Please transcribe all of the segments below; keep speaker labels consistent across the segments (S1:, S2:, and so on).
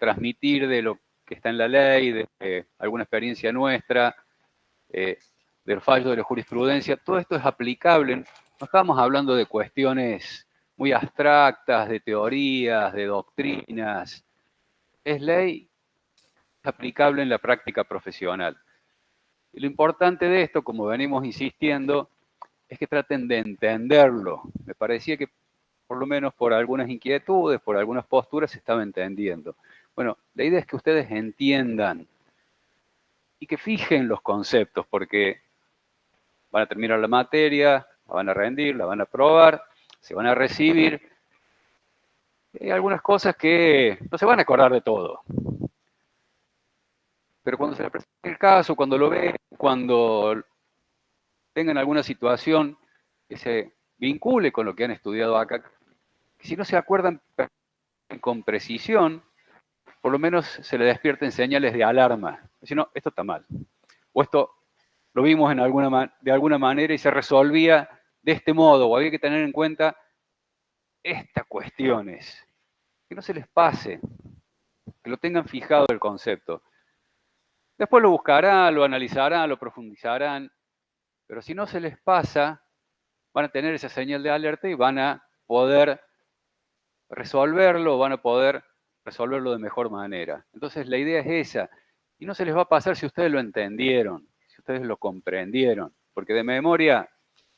S1: transmitir de lo que está en la ley, de alguna experiencia nuestra, del fallo de la jurisprudencia. Todo esto es aplicable. No estamos hablando de cuestiones muy abstractas, de teorías, de doctrinas. Es ley aplicable en la práctica profesional. Y lo importante de esto, como venimos insistiendo, es que traten de entenderlo. Me parecía que por lo menos por algunas inquietudes, por algunas posturas, se estaba entendiendo. Bueno, la idea es que ustedes entiendan y que fijen los conceptos, porque van a terminar la materia, la van a rendir, la van a aprobar, se van a recibir. Hay algunas cosas que no se van a acordar de todo. Pero cuando se les presente el caso, cuando lo vean, cuando tengan alguna situación que se vincule con lo que han estudiado acá, que si no se acuerdan con precisión, por lo menos se le despierten señales de alarma. Si no, esto está mal. O esto lo vimos de alguna manera y se resolvía de este modo, o había que tener en cuenta estas cuestiones. Que no se les pase, que lo tengan fijado el concepto. Después lo buscarán, lo analizarán, lo profundizarán, pero si no se les pasa, van a tener esa señal de alerta y van a poder resolverlo, van a poder resolverlo de mejor manera. Entonces la idea es esa. Y no se les va a pasar si ustedes lo entendieron, si ustedes lo comprendieron. Porque de memoria,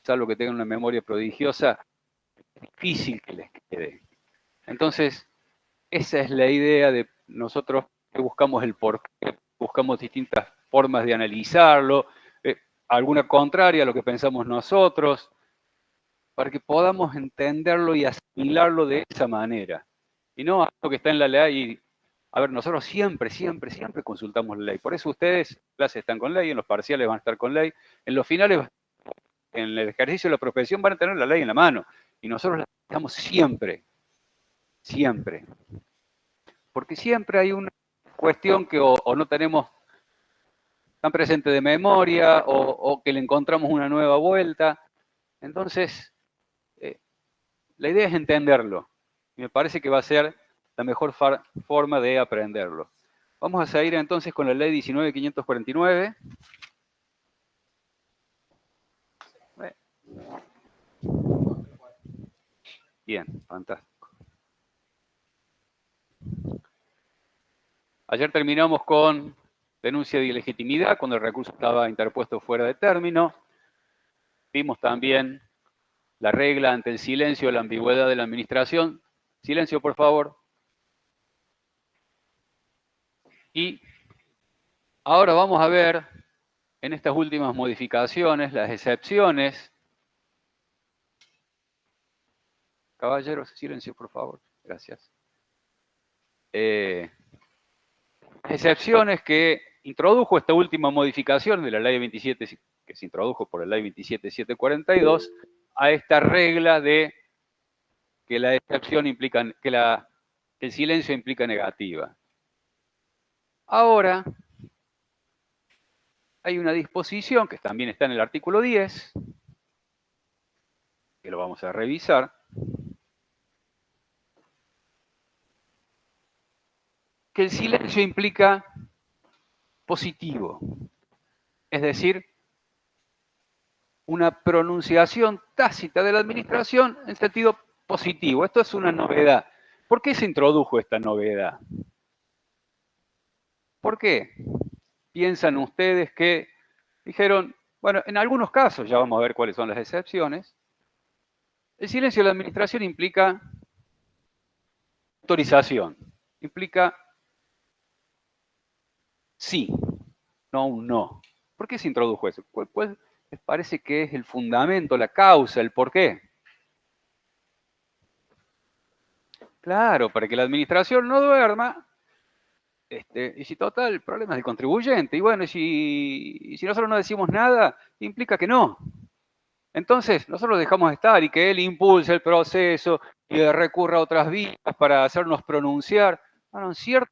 S1: salvo que tengan una memoria prodigiosa, es difícil que les quede. Entonces, esa es la idea de nosotros que buscamos el porqué, buscamos distintas formas de analizarlo, alguna contraria a lo que pensamos nosotros, para que podamos entenderlo y asimilarlo de esa manera. Y no algo que está en la ley. Y, a ver, nosotros siempre consultamos la ley. Por eso ustedes en clases están con ley, en los parciales van a estar con ley, en los finales, en el ejercicio de la profesión van a tener la ley en la mano. Y nosotros la estamos siempre. Porque siempre hay una cuestión que o no tenemos tan presente de memoria o que le encontramos una nueva vuelta. Entonces, la idea es entenderlo. Y me parece que va a ser la mejor forma de aprenderlo. Vamos a seguir entonces con la ley 19.549. Bien, fantástico. Ayer terminamos con denuncia de ilegitimidad, cuando el recurso estaba interpuesto fuera de término. Vimos también la regla ante el silencio, la ambigüedad de la administración. Silencio, por favor. Y ahora vamos a ver en estas últimas modificaciones las excepciones. Caballeros, silencio, por favor. Gracias. Excepciones que introdujo esta última modificación de la ley 27, que se introdujo por la ley 27.742, a esta regla de que la excepción implica, que el silencio implica negativa. Ahora, hay una disposición que también está en el artículo 10, que lo vamos a revisar, que el silencio implica positivo, es decir, una pronunciación tácita de la administración en sentido positivo. Esto es una novedad. ¿Por qué se introdujo esta novedad? ¿Por qué? Piensan ustedes que dijeron, bueno, en algunos casos, ya vamos a ver cuáles son las excepciones, el silencio de la administración implica autorización, implica sí, no un no. ¿Por qué se introdujo eso? ¿Cuál les parece que es el fundamento, la causa, el por qué? Claro, para que la administración no duerma, y si total, el problema es del contribuyente, y bueno, y si nosotros no decimos nada, implica que no. Entonces, nosotros lo dejamos estar y que él impulse el proceso y recurra a otras vías para hacernos pronunciar. No, es cierto.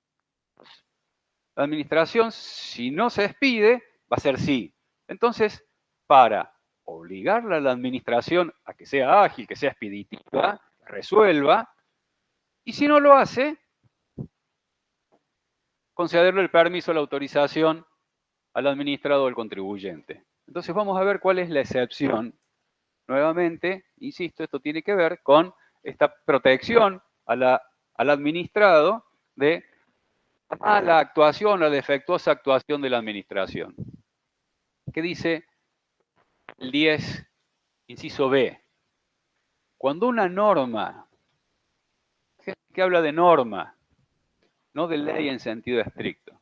S1: La administración, si no se despide, va a ser sí. Entonces, para obligarle a la administración a que sea ágil, que sea expeditiva, resuelva, y si no lo hace, concederle el permiso, la autorización al administrado o al contribuyente. Entonces vamos a ver cuál es la excepción. Nuevamente, insisto, esto tiene que ver con esta protección al administrado de la actuación, la defectuosa actuación de la administración. ¿Qué dice el 10, inciso B? Cuando una norma, que habla de norma, no de ley en sentido estricto,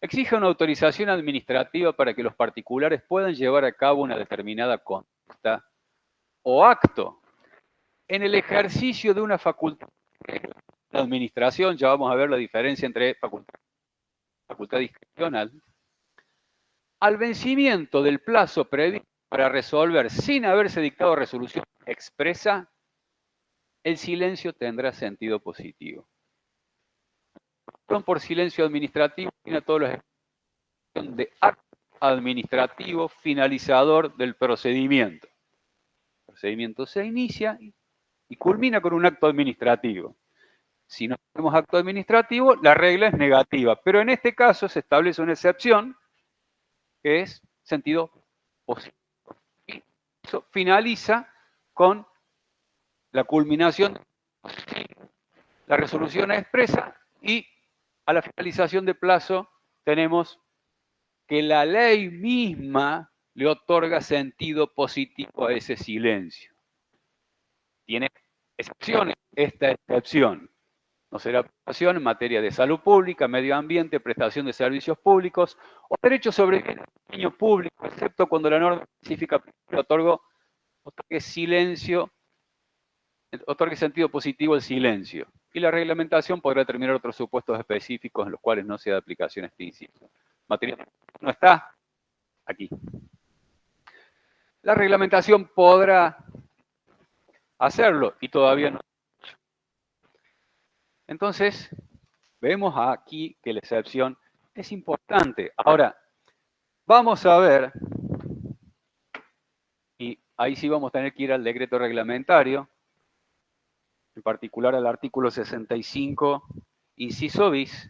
S1: exige una autorización administrativa para que los particulares puedan llevar a cabo una determinada conducta o acto en el ejercicio de una facultad de la administración. Ya vamos a ver la diferencia entre facultad discrecional. Al vencimiento del plazo previsto para resolver sin haberse dictado resolución expresa, el silencio tendrá sentido positivo. Por silencio administrativo tiene todos los de acto administrativo finalizador del procedimiento. El procedimiento se inicia y culmina con un acto administrativo. Si no tenemos acto administrativo, la regla es negativa, pero en este caso se establece una excepción que es sentido positivo. Y eso finaliza con la culminación, la resolución expresa, y a la finalización de plazo tenemos que la ley misma le otorga sentido positivo a ese silencio. Tiene excepciones esta excepción. No será aplicación en materia de salud pública, medio ambiente, prestación de servicios públicos o derechos sobre bienes público, excepto cuando la norma específica otorgue silencio, otorgue sentido positivo al silencio. Y la reglamentación podrá determinar otros supuestos específicos en los cuales no sea de aplicación este inciso. Materia no está aquí. La reglamentación podrá hacerlo y todavía no. Entonces, vemos aquí que la excepción es importante. Ahora, vamos a ver, y ahí sí vamos a tener que ir al decreto reglamentario, en particular al artículo 65, inciso bis.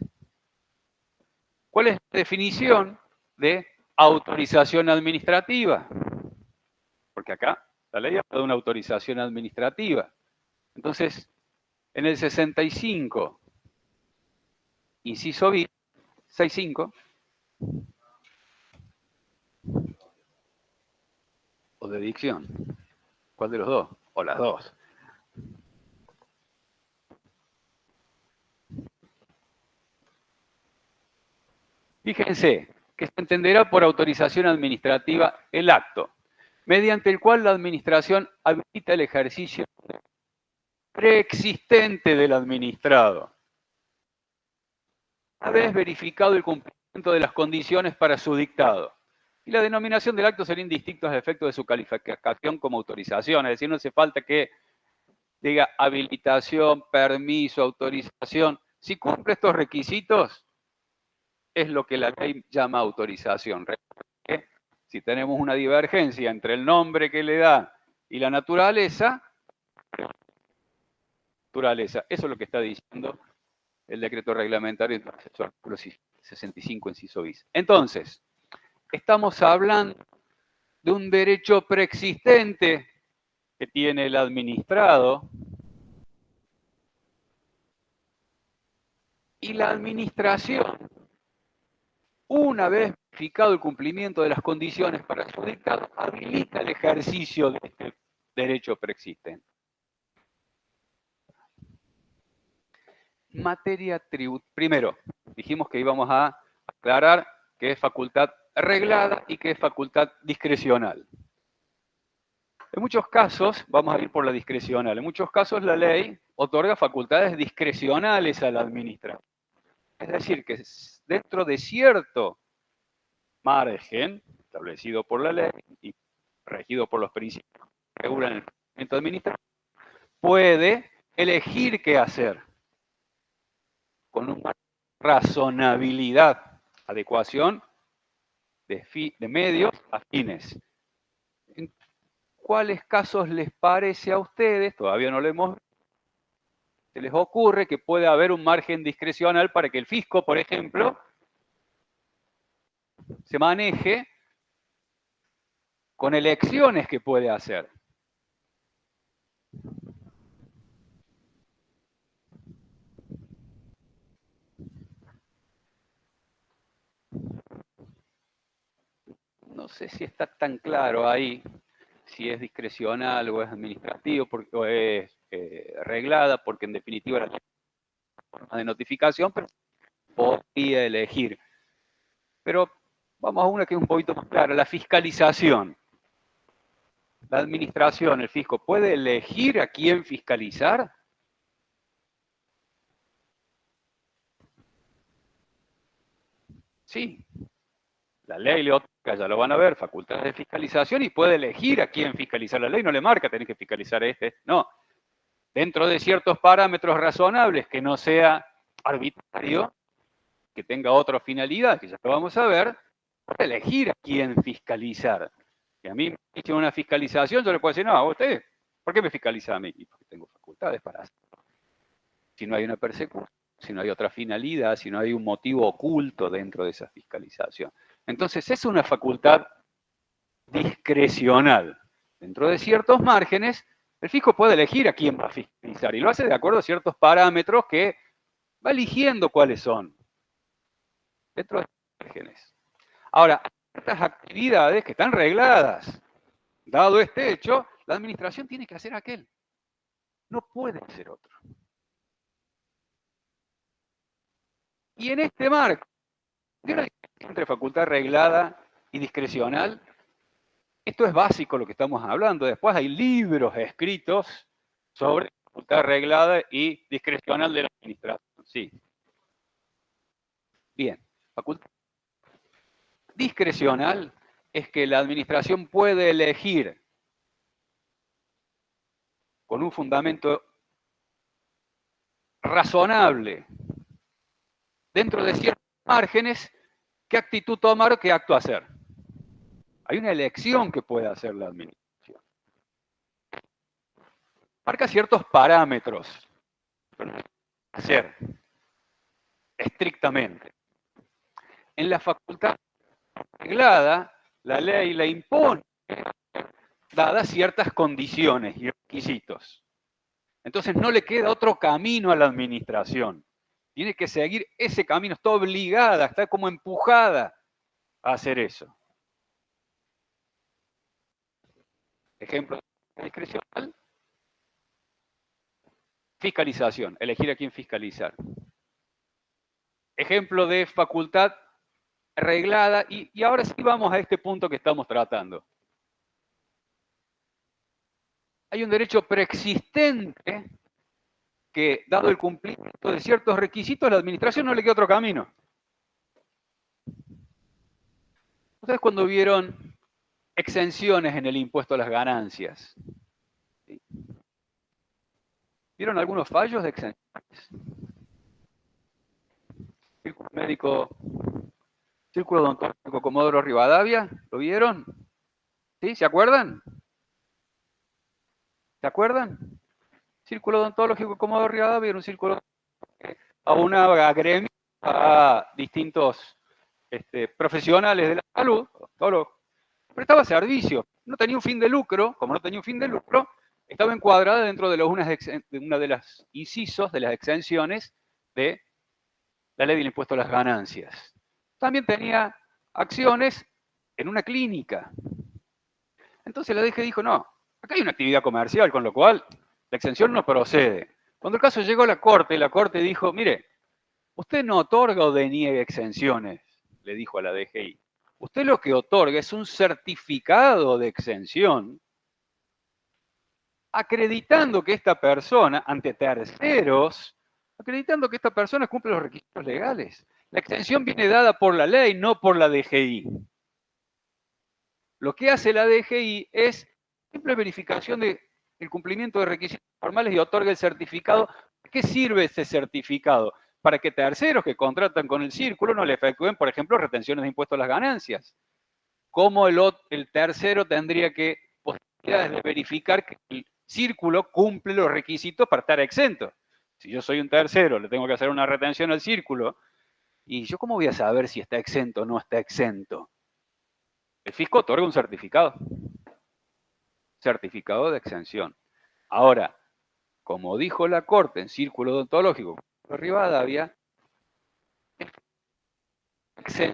S1: ¿Cuál es la definición de autorización administrativa? Porque acá la ley habla de una autorización administrativa. Entonces, en el 65, inciso bis, 65, o de dicción, ¿cuál de los dos? O las dos. Fíjense que se entenderá por autorización administrativa el acto, mediante el cual la administración habilita el ejercicio preexistente del administrado, una vez verificado el cumplimiento de las condiciones para su dictado. Y la denominación del acto sería indistinta a efecto de su calificación como autorización, es decir, no hace falta que diga habilitación, permiso, autorización. Si cumple estos requisitos, es lo que la ley llama autorización. Si tenemos una divergencia entre el nombre que le da y la naturaleza, eso es lo que está diciendo el decreto reglamentario en su artículo 65, inciso bis. Entonces, estamos hablando de un derecho preexistente que tiene el administrado, y la administración, una vez verificado el cumplimiento de las condiciones para su dictado, habilita el ejercicio de este derecho preexistente. Materia tributaria. Primero, dijimos que íbamos a aclarar qué es facultad reglada y qué es facultad discrecional. En muchos casos, vamos a ir por la discrecional, en muchos casos la ley otorga facultades discrecionales al administrador. Es decir, que dentro de cierto margen establecido por la ley y regido por los principios que regulan el procedimiento administrativo, puede elegir qué hacer con una razonabilidad, adecuación de medios a fines. ¿En cuáles casos les parece a ustedes? Todavía no lo hemos visto. se les ocurre que puede haber un margen discrecional para que el fisco, por ejemplo, se maneje con elecciones que puede hacer. No sé si está tan claro ahí, si es discrecional o es administrativo o es reglada, porque en definitiva la forma de notificación, pero podría elegir. Pero vamos a una que es un poquito más clara, la fiscalización. La administración, el fisco, ¿puede elegir a quién fiscalizar? Sí, la ley le otorga, ya lo van a ver, facultades de fiscalización y puede elegir a quién fiscalizar. La ley no le marca, tenés que fiscalizar este. No, dentro de ciertos parámetros razonables, que no sea arbitrario, que tenga otra finalidad, que ya lo vamos a ver, puede elegir a quién fiscalizar. Y a mí me dicen una fiscalización, yo le puedo decir, no, a usted, ¿por qué me fiscaliza a mí? Y porque tengo facultades para hacerlo. Si no hay una persecución, si no hay otra finalidad, si no hay un motivo oculto dentro de esa fiscalización. Entonces es una facultad discrecional. Dentro de ciertos márgenes, el fisco puede elegir a quién va a fiscalizar y lo hace de acuerdo a ciertos parámetros que va eligiendo cuáles son. Dentro de los márgenes. Ahora, estas actividades que están regladas, dado este hecho, la administración tiene que hacer aquel. No puede hacer otro. Y en este marco, ¿qué una diferencia entre facultad reglada y discrecional? Esto es básico lo que estamos hablando. Después hay libros escritos sobre facultad reglada y discrecional de la administración. Sí. Bien. Facultad discrecional es que la administración puede elegir con un fundamento razonable, dentro de ciertos márgenes, qué actitud tomar o qué acto hacer. Hay una elección que puede hacer la administración. Marca ciertos parámetros, pero no hacer estrictamente. En la facultad reglada, la ley la impone, dadas ciertas condiciones y requisitos. Entonces no le queda otro camino a la administración. Tiene que seguir ese camino, está obligada, está como empujada a hacer eso. Ejemplo discrecional. Fiscalización, elegir a quién fiscalizar. Ejemplo de facultad reglada, y ahora sí vamos a este punto que estamos tratando. Hay un derecho preexistente que, dado el cumplimiento de ciertos requisitos, a la administración no le queda otro camino. Ustedes cuando vieron exenciones en el impuesto a las ganancias, ¿sí? ¿Vieron algunos fallos de exenciones? Círculo médico, Círculo Odontológico Comodoro Rivadavia, ¿lo vieron? ¿Sí? ¿Se acuerdan? ¿Se acuerdan? Círculo Odontológico Comodoro Rivadavia era un círculo a una gremio, a distintos profesionales de la salud, prestaba servicio. No tenía un fin de lucro, como no tenía un fin de lucro, estaba encuadrada dentro de una de las incisos de las exenciones de la ley del impuesto a las ganancias. También tenía acciones en una clínica. Entonces la DG dijo, no, acá hay una actividad comercial, con lo cual la exención no procede. Cuando el caso llegó a la Corte dijo, mire, usted no otorga o deniega exenciones, le dijo a la DGI. Usted lo que otorga es un certificado de exención acreditando que esta persona, ante terceros, acreditando que esta persona cumple los requisitos legales. La exención viene dada por la ley, no por la DGI. Lo que hace la DGI es simple verificación del cumplimiento de requisitos formales y otorga el certificado. ¿De qué sirve ese certificado? Para que terceros que contratan con el círculo no le efectúen, por ejemplo, retenciones de impuestos a las ganancias. ¿Cómo el tercero tendría que posibilidades de verificar que el círculo cumple los requisitos para estar exento? Si yo soy un tercero, le tengo que hacer una retención al círculo, ¿y yo cómo voy a saber si está exento o no está exento? El fisco otorga un certificado. Certificado de exención. Ahora, como dijo la Corte en Círculo Odontológico, Rivadavia, sí,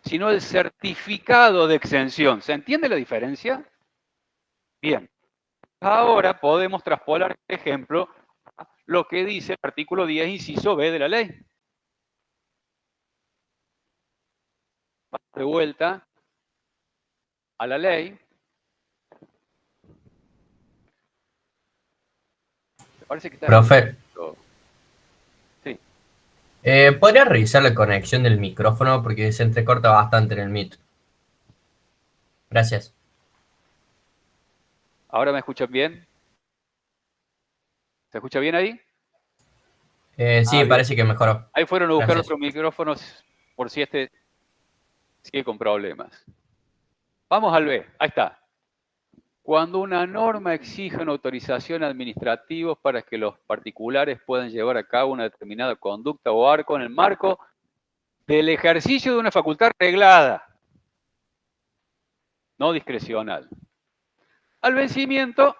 S1: sino el certificado de exención. ¿Se entiende la diferencia? Bien. Ahora podemos traspolar, por ejemplo, lo que dice el artículo 10, inciso B de la ley. De vuelta a la ley. Me parece que está
S2: Profe,
S1: sí.
S2: ¿Podría revisar la conexión del micrófono? Porque se entrecorta bastante en el Meet. Gracias.
S1: ¿Ahora me escuchan bien? ¿Se escucha bien ahí?
S2: Sí,
S1: Bien.
S2: parece que mejoró.
S1: Ahí fueron a buscar
S2: Gracias.
S1: otros micrófonos por si este sigue con problemas. Vamos al B. Ahí está. Cuando una norma exige una autorización administrativa para que los particulares puedan llevar a cabo una determinada conducta o arco en el marco del ejercicio de una facultad reglada, no discrecional. Al vencimiento,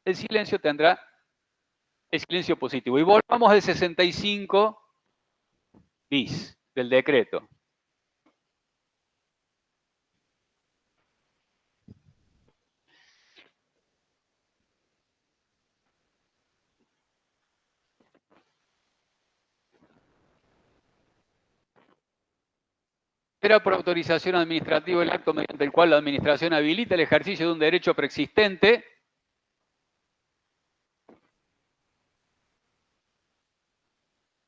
S1: el silencio tendrá el silencio positivo. Y volvamos al 65 bis del decreto. Era por autorización administrativa el acto mediante el cual la administración habilita el ejercicio de un derecho preexistente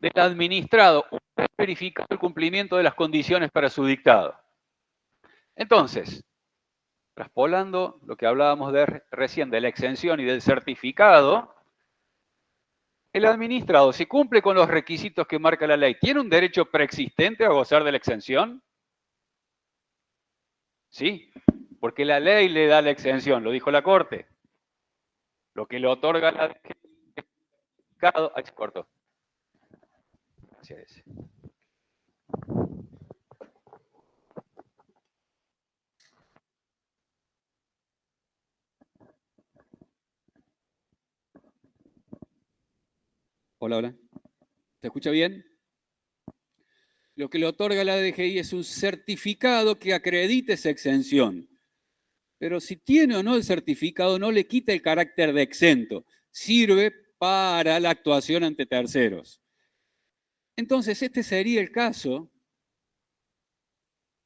S1: del administrado, una vez verificado el cumplimiento de las condiciones para su dictado. Entonces, traspolando lo que hablábamos recién de la exención y del certificado, el administrado, si cumple con los requisitos que marca la ley, ¿tiene un derecho preexistente a gozar de la exención? Sí, porque la ley le da la exención, lo dijo la Corte. Lo que le otorga la certificado. Ay, se cortó. Gracias. Hola, hola. ¿Se escucha bien? Lo que le otorga la DGI es un certificado que acredite esa exención. Pero si tiene o no el certificado, no le quita el carácter de exento. Sirve para la actuación ante terceros. Entonces, este sería el caso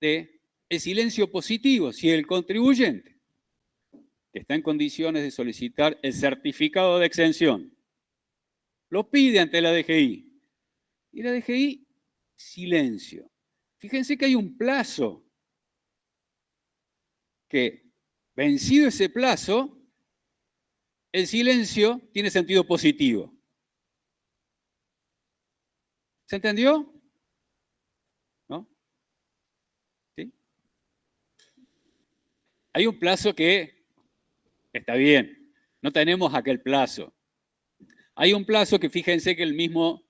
S1: de el silencio positivo. Si el contribuyente, que está en condiciones de solicitar el certificado de exención, lo pide ante la DGI, y la DGI, silencio. Fíjense que hay un plazo que, vencido ese plazo, el silencio tiene sentido positivo. ¿Se entendió? ¿No? ¿Sí? Hay un plazo que está bien, no tenemos aquel plazo. Hay un plazo que fíjense que el mismo,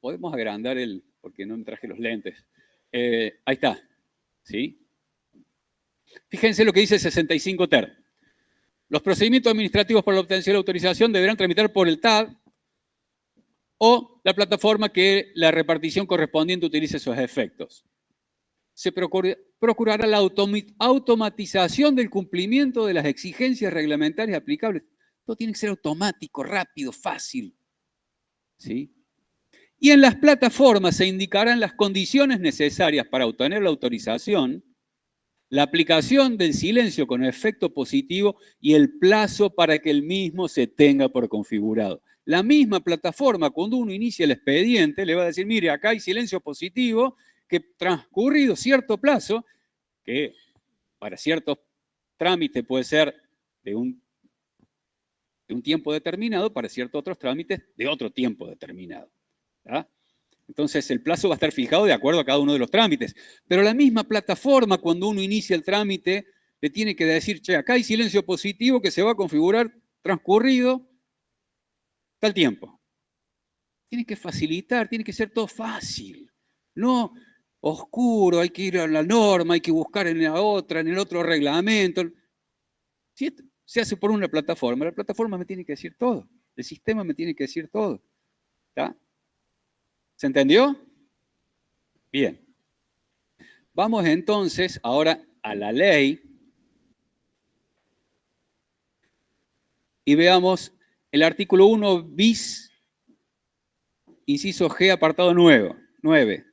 S1: podemos agrandar porque no me traje los lentes. Ahí está, ¿sí? Fíjense lo que dice el 65 ter. Los procedimientos administrativos para la obtención de la autorización deberán tramitar por el TAD o la plataforma que la repartición correspondiente utilice esos efectos. Se procurará la automatización del cumplimiento de las exigencias reglamentarias aplicables. Todo tiene que ser automático, rápido, fácil. ¿Sí? Y en las plataformas se indicarán las condiciones necesarias para obtener la autorización, la aplicación del silencio con efecto positivo y el plazo para que el mismo se tenga por configurado. La misma plataforma, cuando uno inicia el expediente, le va a decir, mire, acá hay silencio positivo, que transcurrido cierto plazo, que para ciertos trámites puede ser de un tiempo determinado, para ciertos otros trámites de otro tiempo determinado. ¿Tá? Entonces, el plazo va a estar fijado de acuerdo a cada uno de los trámites. Pero la misma plataforma, cuando uno inicia el trámite, le tiene que decir, che, acá hay silencio positivo que se va a configurar transcurrido
S3: tal tiempo. Tiene que facilitar, tiene que ser todo fácil. No oscuro, hay que ir a la norma, hay que buscar en la otra, en el otro reglamento. Si esto se hace por una plataforma, la plataforma me tiene que decir todo. El sistema me tiene que decir todo. ¿Está? ¿Se entendió? Bien. Vamos entonces ahora a la ley y veamos el artículo 1 bis, inciso G, apartado 9.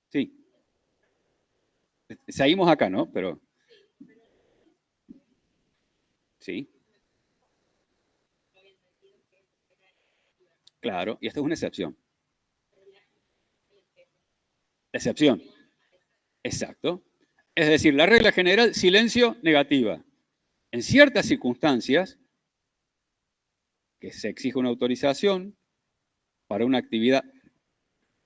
S3: Sí. Seguimos acá, ¿no? Pero... Sí. Claro, y esta es una excepción. Excepción. Exacto. Es decir, la regla general, silencio, negativa. En ciertas circunstancias, que se exige una autorización para una actividad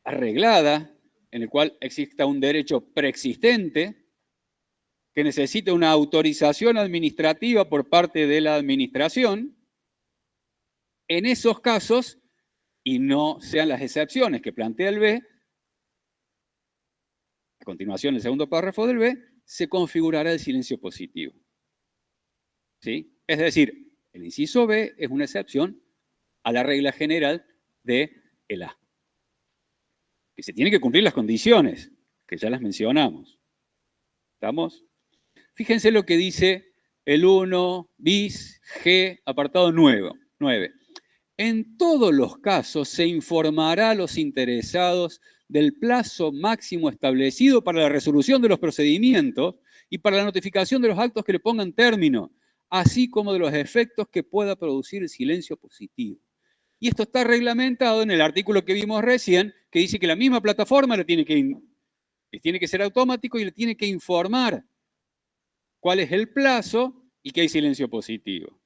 S3: arreglada, en el cual exista un derecho preexistente, que necesite una autorización administrativa por parte de la administración, en esos casos, y no sean las excepciones que plantea el B, a continuación el segundo párrafo del B, se configurará el silencio positivo. ¿Sí? Es decir, el inciso B es una excepción a la regla general de el A. Que se tienen que cumplir las condiciones, que ya las mencionamos. ¿Estamos? Fíjense lo que dice el 1 bis G, apartado 9. En todos los casos se informará a los interesados del plazo máximo establecido para la resolución de los procedimientos y para la notificación de los actos que le pongan término, así como de los efectos que pueda producir el silencio positivo. Y esto está reglamentado en el artículo que vimos recién, que dice que la misma plataforma tiene que ser automático y le tiene que informar cuál es el plazo y que hay silencio positivo.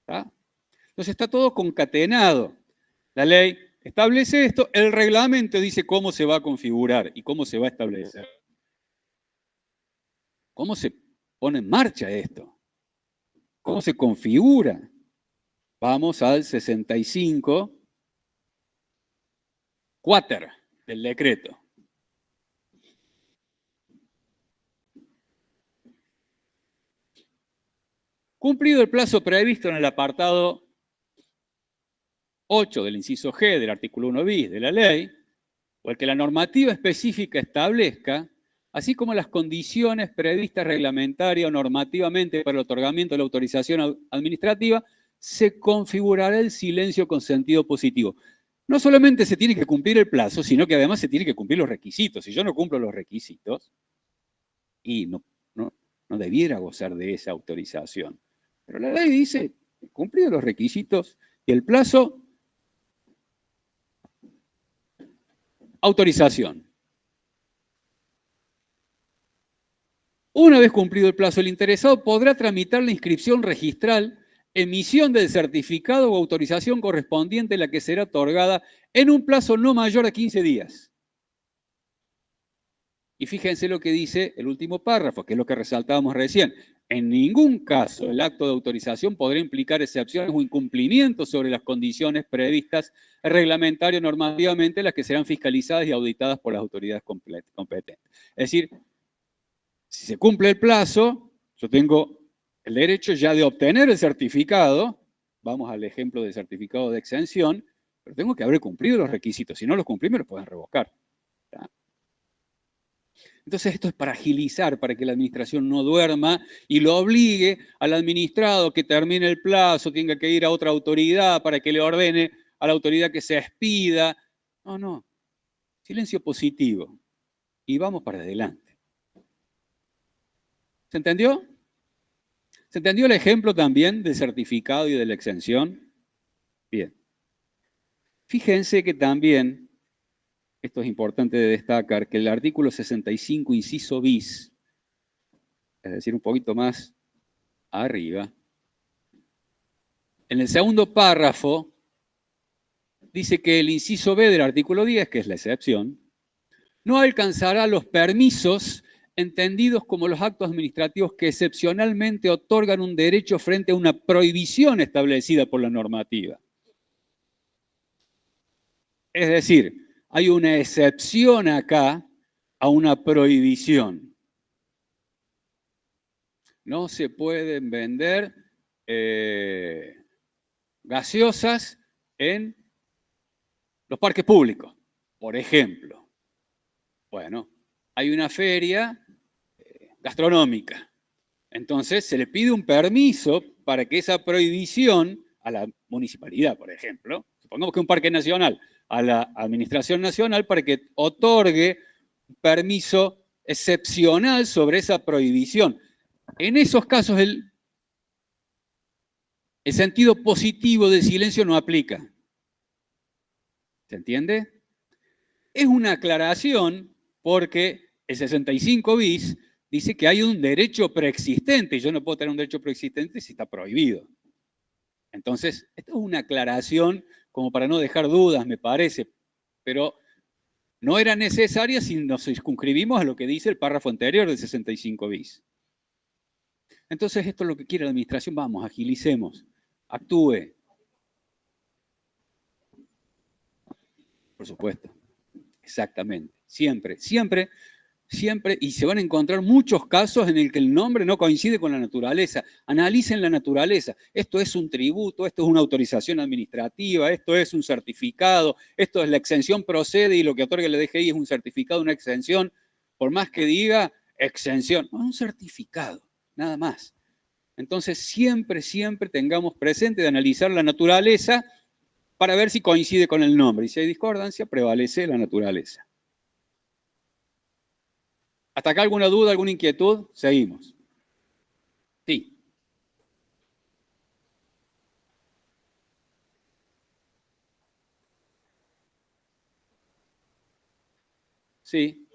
S3: ¿Está? Entonces está todo concatenado. La ley establece esto, el reglamento dice cómo se va a configurar y cómo se va a establecer. ¿Cómo se pone en marcha esto? ¿Cómo se configura? Vamos al 65 quater del decreto. Cumplido el plazo previsto en el apartado 8 del inciso G del artículo 1 bis de la ley, o el que la normativa específica establezca, así como las condiciones previstas reglamentaria o normativamente para el otorgamiento de la autorización administrativa, se configurará el silencio con sentido positivo. No solamente se tiene que cumplir el plazo, sino que además se tiene que cumplir los requisitos. Si yo no cumplo los requisitos, y no debiera gozar de esa autorización. Pero la ley dice, cumplido los requisitos y el plazo, autorización. Una vez cumplido el plazo, el interesado podrá tramitar la inscripción registral, emisión del certificado o autorización correspondiente, la que será otorgada en un plazo no mayor a 15 días. Y fíjense lo que dice el último párrafo, que es lo que resaltábamos recién. En ningún caso el acto de autorización podrá implicar excepciones o incumplimientos sobre las condiciones previstas reglamentariamente o normativamente, las que serán fiscalizadas y auditadas por las autoridades competentes. Es decir, si se cumple el plazo, yo tengo el derecho ya de obtener el certificado, vamos al ejemplo del certificado de exención, pero tengo que haber cumplido los requisitos. Si no los cumplí, me los pueden revocar. ¿Está? Entonces esto es para agilizar, para que la administración no duerma y lo obligue al administrado que termine el plazo, tenga que ir a otra autoridad para que le ordene a la autoridad que se expida. No. Silencio positivo. Y vamos para adelante. ¿Se entendió? ¿Se entendió el ejemplo también del certificado y de la exención? Bien. Fíjense que también, esto es importante de destacar, que el artículo 65, inciso bis, es decir, un poquito más arriba, en el segundo párrafo, dice que el inciso B del artículo 10, que es la excepción, no alcanzará los permisos entendidos como los actos administrativos que excepcionalmente otorgan un derecho frente a una prohibición establecida por la normativa. Es decir, hay una excepción acá a una prohibición. No se pueden vender gaseosas en los parques públicos, por ejemplo. Bueno, hay una feria gastronómica. Entonces se le pide un permiso para que esa prohibición a la municipalidad, por ejemplo, supongamos que un parque nacional, a la administración nacional para que otorgue un permiso excepcional sobre esa prohibición. En esos casos el sentido positivo del silencio no aplica. ¿Se entiende? Es una aclaración porque el 65 bis dice que hay un derecho preexistente y yo no puedo tener un derecho preexistente si está prohibido. Entonces, esto es una aclaración como para no dejar dudas, me parece, pero no era necesaria si nos circunscribimos a lo que dice el párrafo anterior del 65 bis. Entonces, esto es lo que quiere la administración. Vamos, agilicemos, actúe. Por supuesto, exactamente, siempre, siempre, siempre, y se van a encontrar muchos casos en el que el nombre no coincide con la naturaleza. Analicen la naturaleza. Esto es un tributo, esto es una autorización administrativa, esto es un certificado, esto es la exención procede y lo que otorga el DGI es un certificado, una exención, por más que diga exención, no, un certificado, nada más. Entonces, siempre, siempre tengamos presente de analizar la naturaleza para ver si coincide con el nombre. Y si hay discordancia, prevalece la naturaleza. ¿Hasta acá alguna duda, alguna inquietud? Seguimos. Sí. Sí.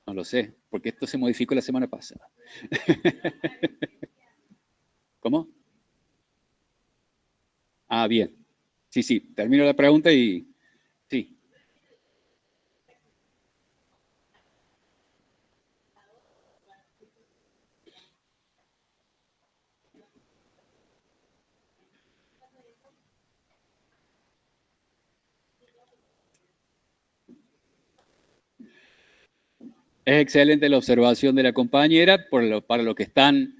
S3: No lo sé, porque esto se modificó la semana pasada. ¿Cómo? Ah, bien. Sí, sí, termino la pregunta y... Sí. Es excelente la observación de la compañera. Para los que están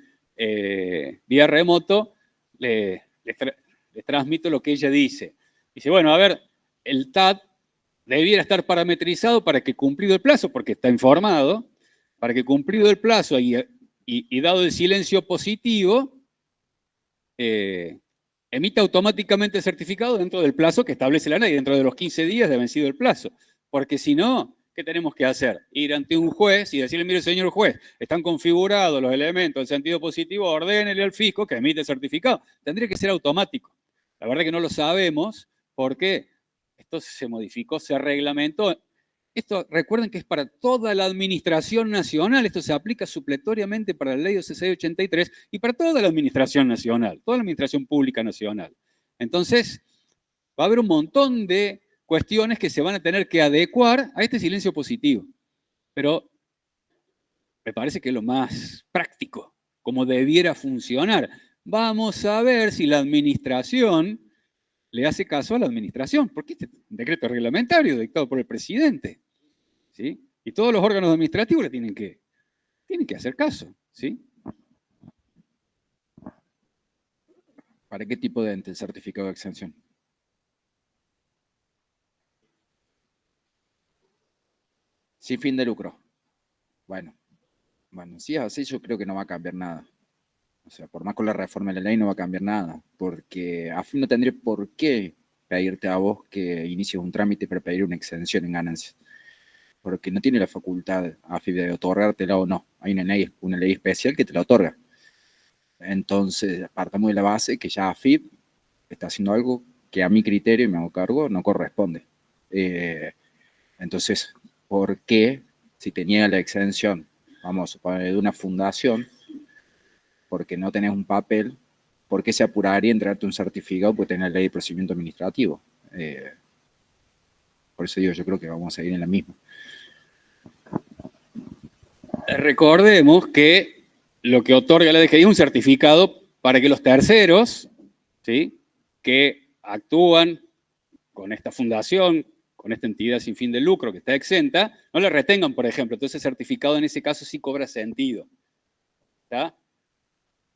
S3: vía remoto, les transmito lo que ella dice. Dice, bueno, a ver, el TAT debiera estar parametrizado para que cumplido el plazo, porque está informado, para que cumplido el plazo y dado el silencio positivo, emita automáticamente el certificado dentro del plazo que establece la ley, dentro de los 15 días de vencido el plazo. Porque si no, ¿qué tenemos que hacer? Ir ante un juez y decirle, mire, señor juez, están configurados los elementos del sentido positivo, ordénele al fisco que emite el certificado. Tendría que ser automático. La verdad que no lo sabemos porque esto se modificó, se reglamentó. Esto, recuerden que es para toda la administración nacional, esto se aplica supletoriamente para la ley 1683 y para toda la administración nacional, toda la administración pública nacional. Entonces, va a haber un montón de cuestiones que se van a tener que adecuar a este silencio positivo. Pero me parece que es lo más práctico, como debiera funcionar. Vamos a ver si la administración le hace caso a la administración, porque este es un decreto reglamentario dictado por el presidente, ¿sí? Y todos los órganos administrativos le tienen que hacer caso, ¿sí?
S4: ¿Para qué tipo de ente el certificado de exención? Sin fin de lucro. Bueno, si es así, yo creo que no va a cambiar nada. O sea, por más con la reforma de la ley no va a cambiar nada, porque AFIP no tendría por qué pedirte a vos que inicies un trámite para pedir una exención en ganancias, porque no tiene la facultad AFIP de otorgártela o no. Hay una ley especial que te la otorga. Entonces, partamos de la base que ya AFIP está haciendo algo que a mi criterio, y me hago cargo, no corresponde. Entonces, ¿por qué, si tenía la exención, vamos a suponer, de una fundación, porque no tenés un papel, por qué se apuraría en traerte un certificado por tener la ley de procedimiento administrativo? Por eso digo, yo creo que vamos a seguir en la misma.
S3: recordemos que lo que otorga la DGI es un certificado para que los terceros, ¿sí?, que actúan con esta fundación, con esta entidad sin fin de lucro que está exenta, no la retengan, por ejemplo. Entonces el certificado en ese caso sí cobra sentido. ¿Está?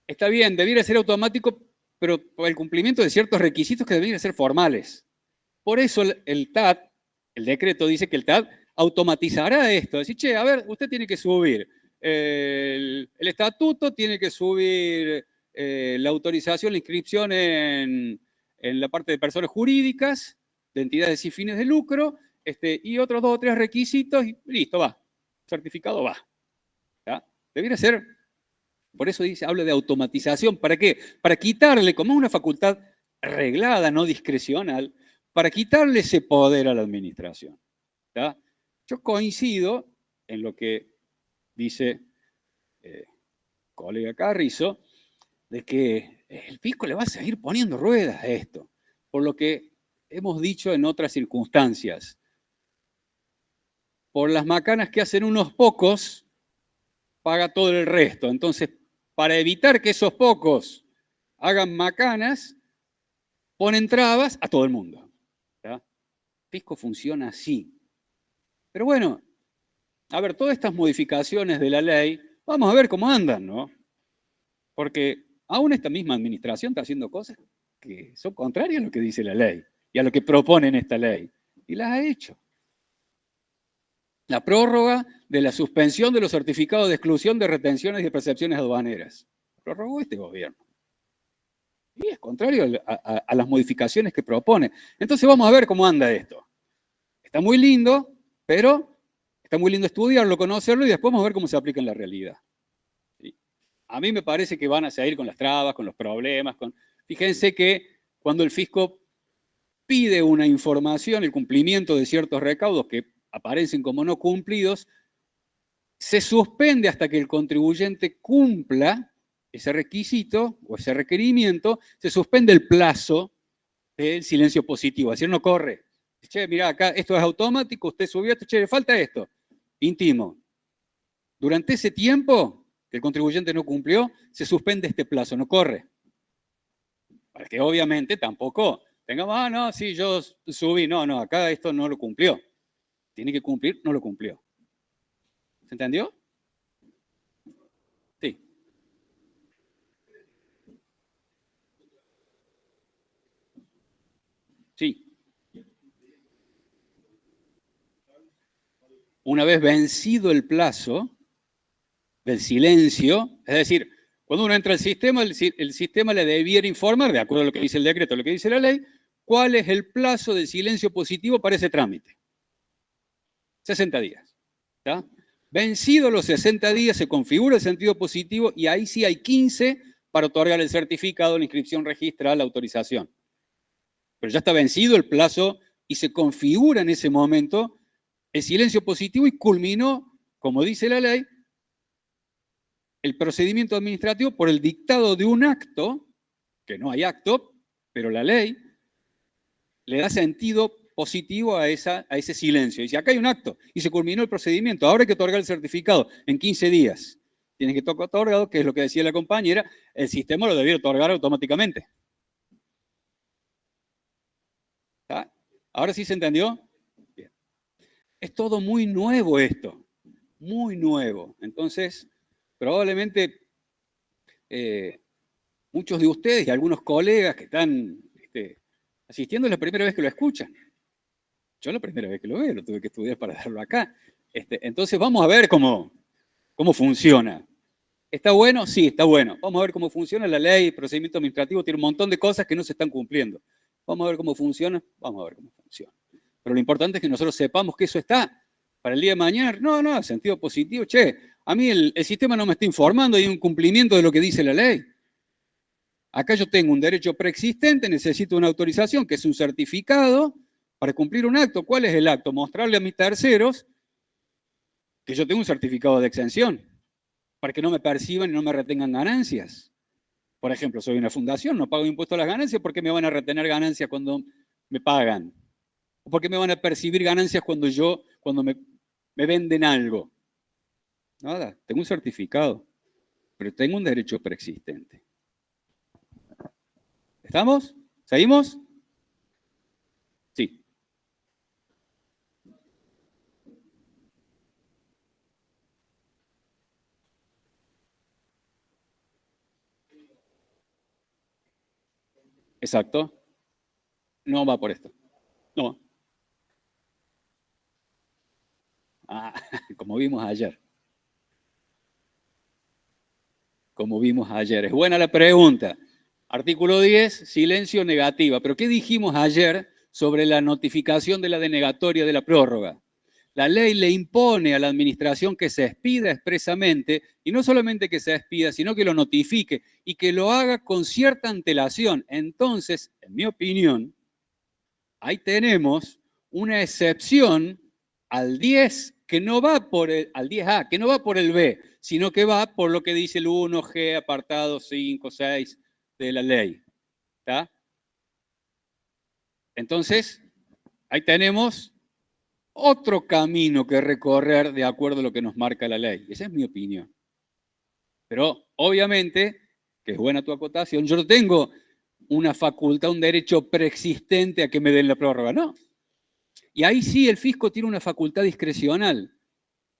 S3: Está bien, debiera ser automático, pero por el cumplimiento de ciertos requisitos que deberían ser formales. Por eso el TAT, el decreto dice que el TAT automatizará esto. Decir, che, a ver, usted tiene que subir el estatuto, tiene que subir la autorización, la inscripción en la parte de personas jurídicas, de entidades sin fines de lucro, y otros 2 o 3 requisitos, y listo, va. Certificado va. ¿Ya? Debería ser, por eso dice, habla de automatización. ¿Para qué? Para quitarle, como es una facultad reglada, no discrecional, para quitarle ese poder a la administración. ¿Ya? Yo coincido en lo que dice colega Carrizo, de que el fisco le va a seguir poniendo ruedas a esto, por lo que hemos dicho en otras circunstancias. Por las macanas que hacen unos pocos, paga todo el resto. Entonces, para evitar que esos pocos hagan macanas, ponen trabas a todo el mundo. ¿Ya? El fisco funciona así. Pero bueno, a ver, todas estas modificaciones de la ley, vamos a ver cómo andan, ¿no? Porque aún esta misma administración está haciendo cosas que son contrarias a lo que dice la ley y a lo que propone en esta ley. Y las ha hecho. La prórroga de la suspensión de los certificados de exclusión de retenciones y de percepciones aduaneras. Prorrogó este gobierno. Y es contrario a las modificaciones que propone. Entonces vamos a ver cómo anda esto. Está muy lindo, pero está muy lindo estudiarlo, conocerlo y después vamos a ver cómo se aplica en la realidad. ¿Sí? A mí me parece que van a seguir con las trabas, con los problemas. Fíjense que cuando el fisco pide una información, el cumplimiento de ciertos recaudos que aparecen como no cumplidos, se suspende hasta que el contribuyente cumpla ese requisito o ese requerimiento, se suspende el plazo del silencio positivo, es decir, no corre. Che, mirá, acá esto es automático, usted subió esto, che, le falta esto. Íntimo. Durante ese tiempo que el contribuyente no cumplió, se suspende este plazo, no corre. Para que obviamente tampoco tengamos, no, sí, yo subí, no, acá esto no lo cumplió. Tiene que cumplir, no lo cumplió. ¿Se entendió? Sí. Sí. Una vez vencido el plazo del silencio, es decir, cuando uno entra al sistema, el sistema le debiera informar, de acuerdo a lo que dice el decreto, a lo que dice la ley, cuál es el plazo del silencio positivo para ese trámite. 60 días. ¿Está? Vencido los 60 días, se configura el sentido positivo y ahí sí hay 15 para otorgar el certificado, la inscripción registral, la autorización. Pero ya está vencido el plazo y se configura en ese momento el silencio positivo y culminó, como dice la ley, el procedimiento administrativo por el dictado de un acto, que no hay acto, pero la ley le da sentido positivo a ese silencio. Dice, acá hay un acto y se culminó el procedimiento, ahora hay que otorgar el certificado en 15 días. Tiene que estar otorgado, que es lo que decía la compañera, el sistema lo debiera otorgar automáticamente. ¿Está? ¿Ahora sí se entendió? Bien. Es todo muy nuevo esto, muy nuevo. Entonces, probablemente muchos de ustedes y algunos colegas que están asistiendo es la primera vez que lo escuchan. Yo la primera vez que lo veo, lo tuve que estudiar para darlo acá. Entonces vamos a ver cómo funciona. ¿Está bueno? Sí, está bueno. Vamos a ver cómo funciona la ley, el procedimiento administrativo, tiene un montón de cosas que no se están cumpliendo. Vamos a ver cómo funciona, vamos a ver cómo funciona. Pero lo importante es que nosotros sepamos que eso está para el día de mañana. No, sentido positivo. Che, a mí el sistema no me está informando, hay un cumplimiento de lo que dice la ley. Acá yo tengo un derecho preexistente, necesito una autorización, que es un certificado, para cumplir un acto. ¿Cuál es el acto? Mostrarle a mis terceros que yo tengo un certificado de exención, para que no me perciban y no me retengan ganancias. Por ejemplo, soy una fundación, no pago impuesto a las ganancias, ¿por qué me van a retener ganancias cuando me pagan? ¿O por qué me van a percibir ganancias cuando me venden algo? Nada, tengo un certificado, pero tengo un derecho preexistente. ¿Estamos? ¿Seguimos? Sí. Exacto. No va por esto. No. Ah, como vimos ayer. Como vimos ayer. Es buena la pregunta. Artículo 10, silencio negativa. ¿Pero qué dijimos ayer sobre la notificación de la denegatoria de la prórroga? La ley le impone a la administración que se expida expresamente, y no solamente que se expida, sino que lo notifique y que lo haga con cierta antelación. Entonces, en mi opinión, ahí tenemos una excepción al 10 que no va por al 10A, que no va por el B, sino que va por lo que dice el 1G, apartado 5, 6 de la ley. ¿Está? Entonces, ahí tenemos otro camino que recorrer de acuerdo a lo que nos marca la ley. Esa es mi opinión. Pero, obviamente, que es buena tu acotación, yo no tengo una facultad, un derecho preexistente a que me den la prórroga, no. Y ahí sí el fisco tiene una facultad discrecional.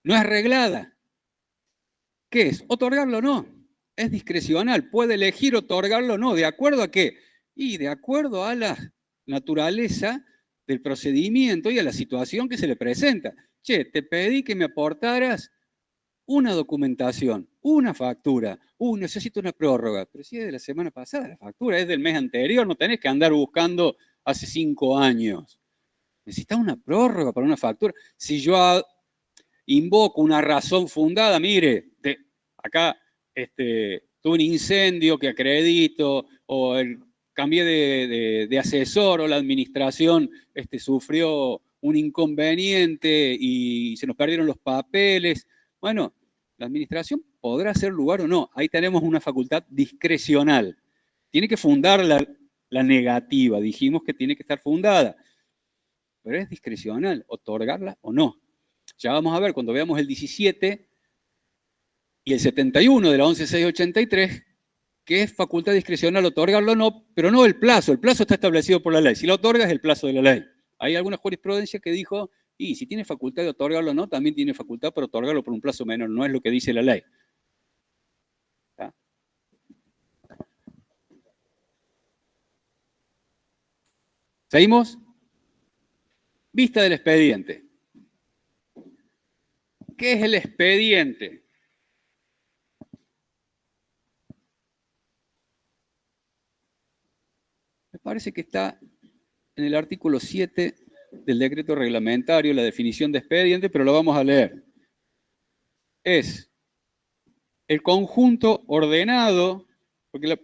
S3: No es reglada. ¿Qué es? Otorgarlo o no. Es discrecional. Puede elegir otorgarlo o no. ¿De acuerdo a qué? Y de acuerdo a la naturaleza del procedimiento y a la situación que se le presenta. Che, te pedí que me aportaras una documentación, una factura. Necesito una prórroga. Pero si es de la semana pasada, la factura es del mes anterior. No tenés que andar buscando hace 5 años. Necesitas una prórroga para una factura. Si yo invoco una razón fundada, mire, acá tuve un incendio que acredito, o cambié de asesor, o la administración sufrió un inconveniente y se nos perdieron los papeles. Bueno, la administración podrá hacer lugar o no. Ahí tenemos una facultad discrecional. Tiene que fundar la negativa. Dijimos que tiene que estar fundada. Pero es discrecional, otorgarla o no. Ya vamos a ver cuando veamos el 17 y el 71 de la 11.683, que es facultad discrecional otorgarlo o no, pero no el plazo. El plazo está establecido por la ley. Si lo otorga es el plazo de la ley. Hay alguna jurisprudencia que dijo, y si tiene facultad de otorgarlo o no, también tiene facultad para otorgarlo por un plazo menor. No es lo que dice la ley. ¿Está? ¿Seguimos? Vista del expediente. ¿Qué es el expediente? Me parece que está en el artículo 7 del decreto reglamentario, la definición de expediente, pero lo vamos a leer. Es el conjunto ordenado, porque la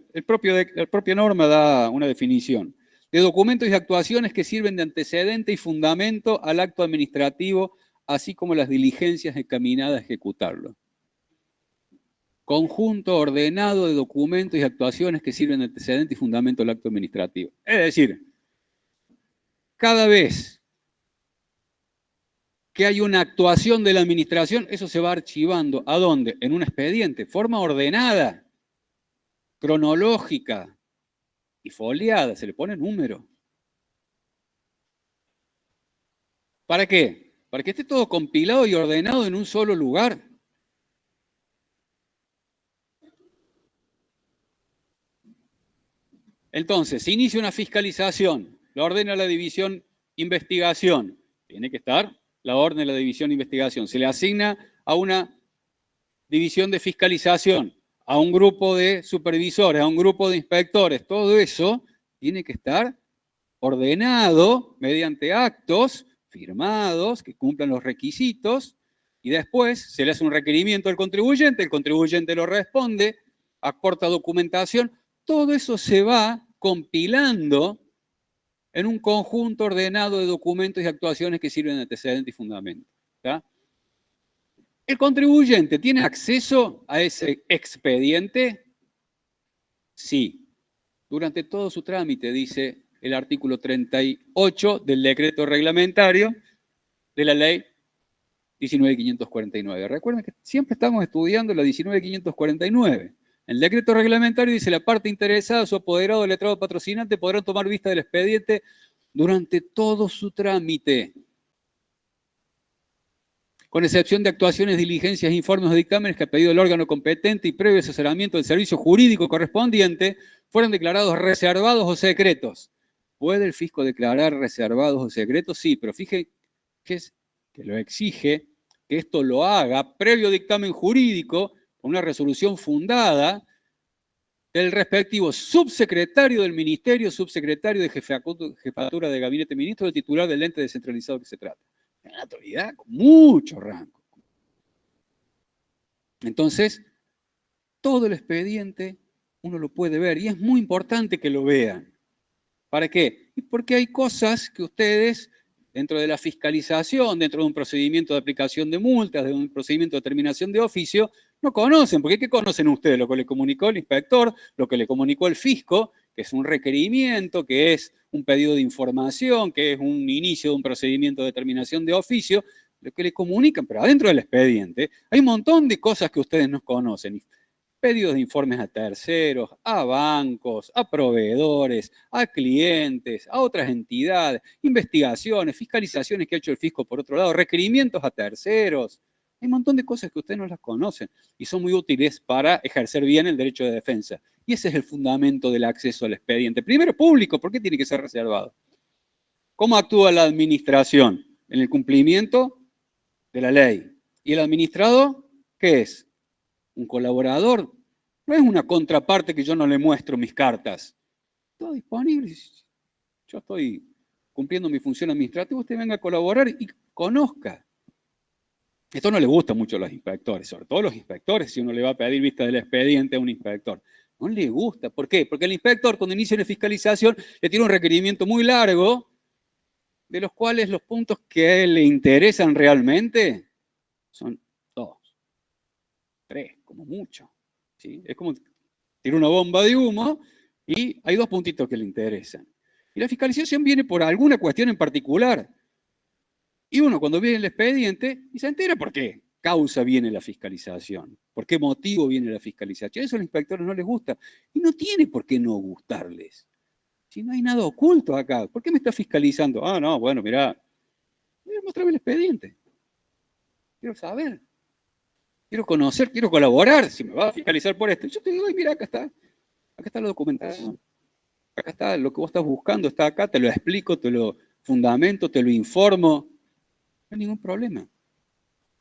S3: propia norma da una definición, de documentos y actuaciones que sirven de antecedente y fundamento al acto administrativo, así como las diligencias encaminadas a ejecutarlo. Conjunto ordenado de documentos y actuaciones que sirven de antecedente y fundamento al acto administrativo. Es decir, cada vez que hay una actuación de la administración, eso se va archivando. ¿A dónde? En un expediente, forma ordenada, cronológica y foliada, se le pone número. ¿Para qué? Para que esté todo compilado y ordenado en un solo lugar. Entonces, se inicia una fiscalización, la ordena la división investigación, tiene que estar la orden de la división investigación, se le asigna a una división de fiscalización, a un grupo de supervisores, a un grupo de inspectores, todo eso tiene que estar ordenado mediante actos firmados que cumplan los requisitos y después se le hace un requerimiento al contribuyente, el contribuyente lo responde, aporta documentación, todo eso se va compilando en un conjunto ordenado de documentos y actuaciones que sirven de antecedente y fundamento. ¿Está? ¿El contribuyente tiene acceso a ese expediente? Sí. Durante todo su trámite, dice el artículo 38 del decreto reglamentario de la ley 19.549. Recuerden que siempre estamos estudiando la 19.549. El decreto reglamentario dice: la parte interesada, su apoderado, el letrado patrocinante podrán tomar vista del expediente durante todo su trámite, con excepción de actuaciones, diligencias, informes o dictámenes que, a pedido del órgano competente y previo asesoramiento del servicio jurídico correspondiente, fueron declarados reservados o secretos. ¿Puede el fisco declarar reservados o secretos? Sí, pero fíjense que lo exige que esto lo haga previo dictamen jurídico, con una resolución fundada del respectivo subsecretario del Ministerio, subsecretario de Jefatura de Gabinete Ministro, del titular del ente descentralizado que se trata. Una autoridad con mucho rango. Entonces, todo el expediente uno lo puede ver y es muy importante que lo vean. ¿Para qué? Porque hay cosas que ustedes, dentro de la fiscalización, dentro de un procedimiento de aplicación de multas, de un procedimiento de terminación de oficio, no conocen. Porque ¿qué conocen ustedes? Lo que le comunicó el inspector, lo que le comunicó el fisco, que es un requerimiento, que es un pedido de información, que es un inicio de un procedimiento de terminación de oficio, lo que le comunican, pero adentro del expediente hay un montón de cosas que ustedes no conocen. Pedidos de informes a terceros, a bancos, a proveedores, a clientes, a otras entidades, investigaciones, fiscalizaciones que ha hecho el fisco por otro lado, requerimientos a terceros. Hay un montón de cosas que ustedes no las conocen y son muy útiles para ejercer bien el derecho de defensa. Y ese es el fundamento del acceso al expediente. Primero, público. ¿Por qué tiene que ser reservado? ¿Cómo actúa la administración? En el cumplimiento de la ley. ¿Y el administrado qué es? Un colaborador. No es una contraparte que yo no le muestro mis cartas. Todo disponible. Yo estoy cumpliendo mi función administrativa. Usted venga a colaborar y conozca. Esto no le gusta mucho a los inspectores, sobre todo a los inspectores, si uno le va a pedir vista del expediente a un inspector. No le gusta. ¿Por qué? Porque el inspector, cuando inicia una fiscalización, le tiene un requerimiento muy largo, de los cuales los puntos que a él le interesan realmente son 2, 3, como mucho. ¿Sí? Es como tirar una bomba de humo y hay 2 puntitos que le interesan. Y la fiscalización viene por alguna cuestión en particular. Y uno cuando viene el expediente y se entera por qué causa viene la fiscalización, por qué motivo viene la fiscalización. Eso a los inspectores no les gusta. Y no tiene por qué no gustarles. Si no hay nada oculto acá, ¿por qué me está fiscalizando? Ah, no, bueno, mirá, mostrame el expediente. Quiero saber. Quiero conocer, quiero colaborar. Si me va a fiscalizar por esto, yo te digo, mira, acá está la documentación. Acá está lo que vos estás buscando, está acá, te lo explico, te lo fundamento, te lo informo. No hay ningún problema.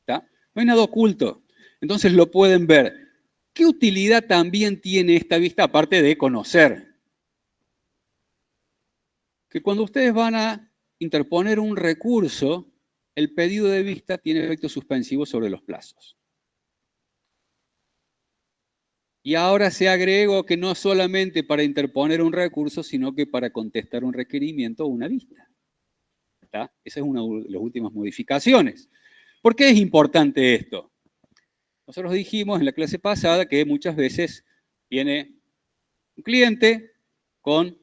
S3: ¿Está? No hay nada oculto. Entonces lo pueden ver. ¿Qué utilidad también tiene esta vista, aparte de conocer? Que cuando ustedes van a interponer un recurso, el pedido de vista tiene efecto suspensivo sobre los plazos. Y ahora se agregó que no solamente para interponer un recurso, sino que para contestar un requerimiento o una vista. ¿Está? Esa es una de las últimas modificaciones. ¿Por qué es importante esto? Nosotros dijimos en la clase pasada que muchas veces viene un cliente con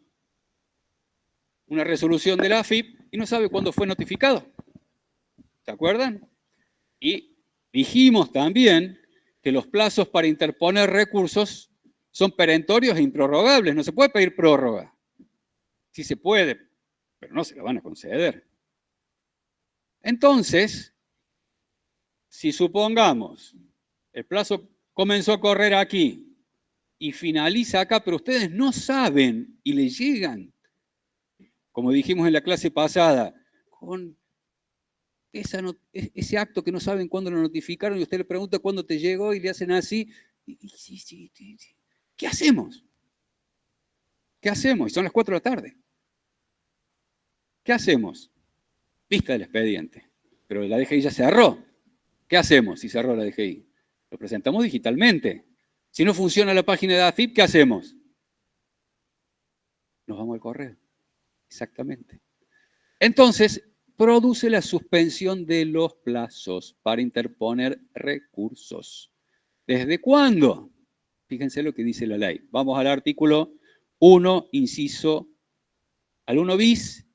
S3: una resolución de la AFIP y no sabe cuándo fue notificado. ¿Se acuerdan? Y dijimos también que los plazos para interponer recursos son perentorios e improrrogables. No se puede pedir prórroga. Sí se puede, pero no se la van a conceder. Entonces, si supongamos el plazo comenzó a correr aquí y finaliza acá, pero ustedes no saben y le llegan, como dijimos en la clase pasada, con ese acto que no saben cuándo lo notificaron y usted le pregunta cuándo te llegó y le hacen así. ¿Qué hacemos? ¿Qué hacemos? Y son las 4 de la tarde. ¿Qué hacemos? Vista del expediente. Pero la DGI ya cerró. ¿Qué hacemos si cerró la DGI? Lo presentamos digitalmente. Si no funciona la página de AFIP, ¿qué hacemos? Nos vamos al correo. Exactamente. Entonces, produce la suspensión de los plazos para interponer recursos. ¿Desde cuándo? Fíjense lo que dice la ley. Vamos al artículo 1, al 1 bis,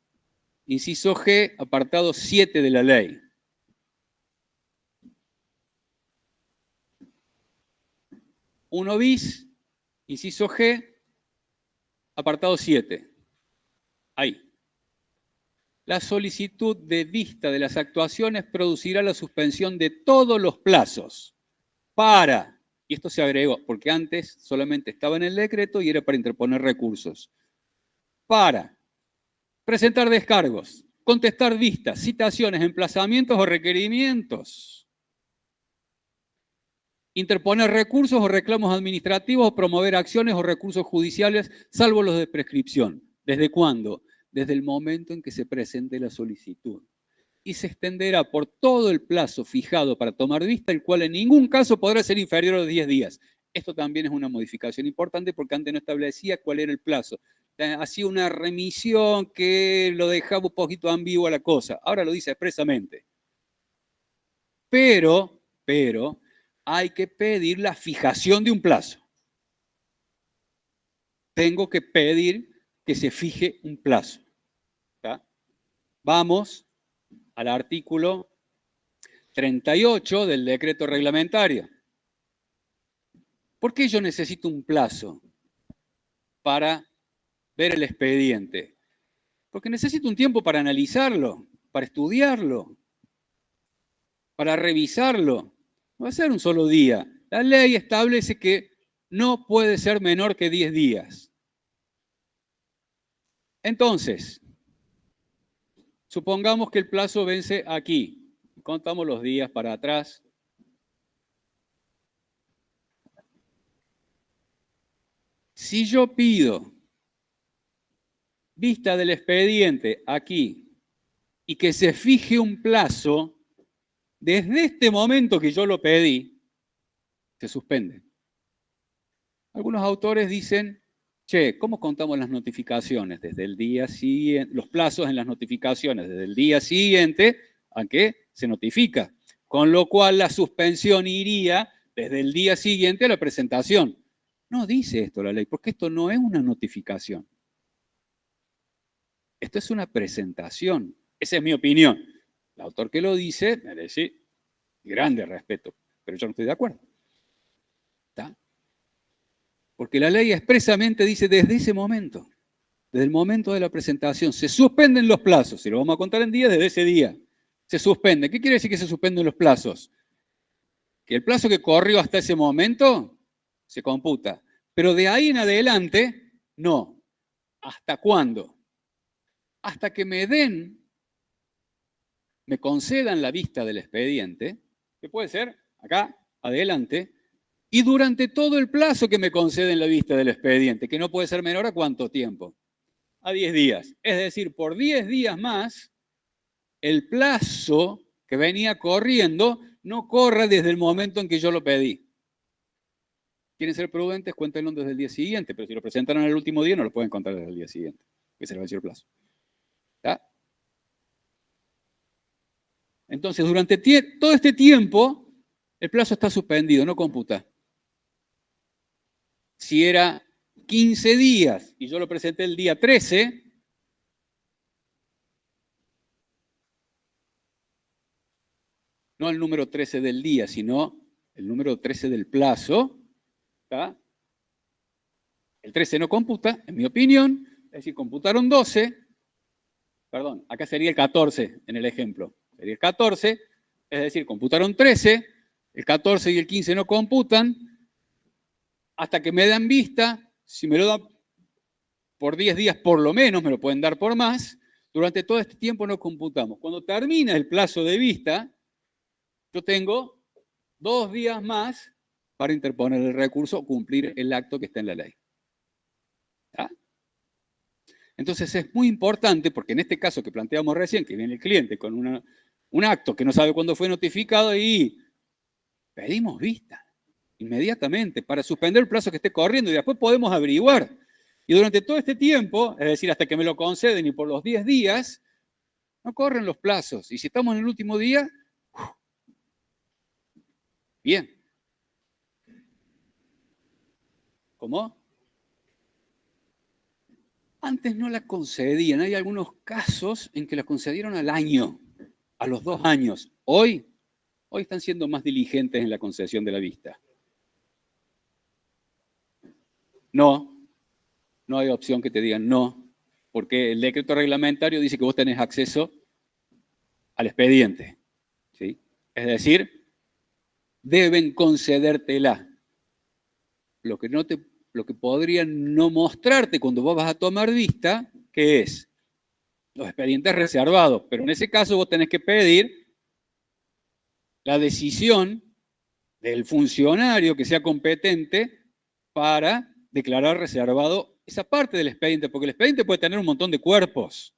S3: inciso G, apartado 7 de la ley. 1 bis, inciso G, apartado 7. Ahí. La solicitud de vista de las actuaciones producirá la suspensión de todos los plazos para, y esto se agregó, porque antes solamente estaba en el decreto y era para interponer recursos, para presentar descargos, contestar vistas, citaciones, emplazamientos o requerimientos, interponer recursos o reclamos administrativos o promover acciones o recursos judiciales, salvo los de prescripción. ¿Desde cuándo? Desde el momento en que se presente la solicitud. Y se extenderá por todo el plazo fijado para tomar vista, el cual en ningún caso podrá ser inferior a los 10 días. Esto también es una modificación importante porque antes no establecía cuál era el plazo. Hacía una remisión que lo dejaba un poquito ambigua la cosa. Ahora lo dice expresamente. Pero hay que pedir la fijación de un plazo. Tengo que pedir que se fije un plazo. ¿Tá? Vamos al artículo 38 del decreto reglamentario. ¿Por qué yo necesito un plazo para ver el expediente? Porque necesito un tiempo para analizarlo, para estudiarlo, para revisarlo. No va a ser un solo día. La ley establece que no puede ser menor que 10 días. Entonces, supongamos que el plazo vence aquí. Contamos los días para atrás. Si yo pido vista del expediente aquí y que se fije un plazo, desde este momento que yo lo pedí, se suspende. Algunos autores dicen, che, ¿cómo contamos las notificaciones? Desde el día siguiente, los plazos en las notificaciones, desde el día siguiente a que se notifica. Con lo cual la suspensión iría desde el día siguiente a la presentación. No dice esto la ley, porque esto no es una notificación. Esto es una presentación. Esa es mi opinión. El autor que lo dice merece grande respeto, pero yo no estoy de acuerdo. ¿Está? Porque la ley expresamente dice desde ese momento, desde el momento de la presentación, se suspenden los plazos. Si lo vamos a contar en días, desde ese día se suspende. ¿Qué quiere decir que se suspenden los plazos? Que el plazo que corrió hasta ese momento se computa. Pero de ahí en adelante, no. ¿Hasta cuándo? Hasta que me concedan la vista del expediente, que puede ser acá, adelante, y durante todo el plazo que me conceden la vista del expediente, que no puede ser menor a ¿cuánto tiempo? A 10 días. Es decir, por 10 días más, el plazo que venía corriendo no corre desde el momento en que yo lo pedí. Quieren ser prudentes, cuéntenlo desde el día siguiente, pero si lo presentaron el último día, no lo pueden contar desde el día siguiente, que se les venció el plazo. ¿Está? Entonces, durante todo este tiempo, el plazo está suspendido, no computa. Si era 15 días y yo lo presenté el día 13, no el número 13 del día, sino el número 13 del plazo, ¿está? El 13 no computa, en mi opinión, es decir, computaron 12, perdón, acá sería el 14 en el ejemplo, sería el 14, es decir, computaron 13, el 14 y el 15 no computan, hasta que me dan vista, si me lo dan por 10 días por lo menos, me lo pueden dar por más, durante todo este tiempo no computamos. Cuando termina el plazo de vista, yo tengo 2 días más para interponer el recurso o cumplir el acto que está en la ley. ¿Ah? Entonces es muy importante, porque en este caso que planteamos recién, que viene el cliente con un acto que no sabe cuándo fue notificado y pedimos vista inmediatamente para suspender el plazo que esté corriendo y después podemos averiguar. Y durante todo este tiempo, es decir, hasta que me lo conceden y por los 10 días, no corren los plazos. Y si estamos en el último día, bien. ¿Cómo? Antes no la concedían. Hay algunos casos en que la concedieron al año, a los 2 años. Hoy están siendo más diligentes en la concesión de la vista. No, no hay opción que te digan no, porque el decreto reglamentario dice que vos tenés acceso al expediente, ¿sí? Es decir, deben concedértela. Lo que podrían no mostrarte cuando vos vas a tomar vista, ¿qué es? Los expedientes reservados, pero en ese caso vos tenés que pedir la decisión del funcionario que sea competente para declarar reservado esa parte del expediente, porque el expediente puede tener un montón de cuerpos.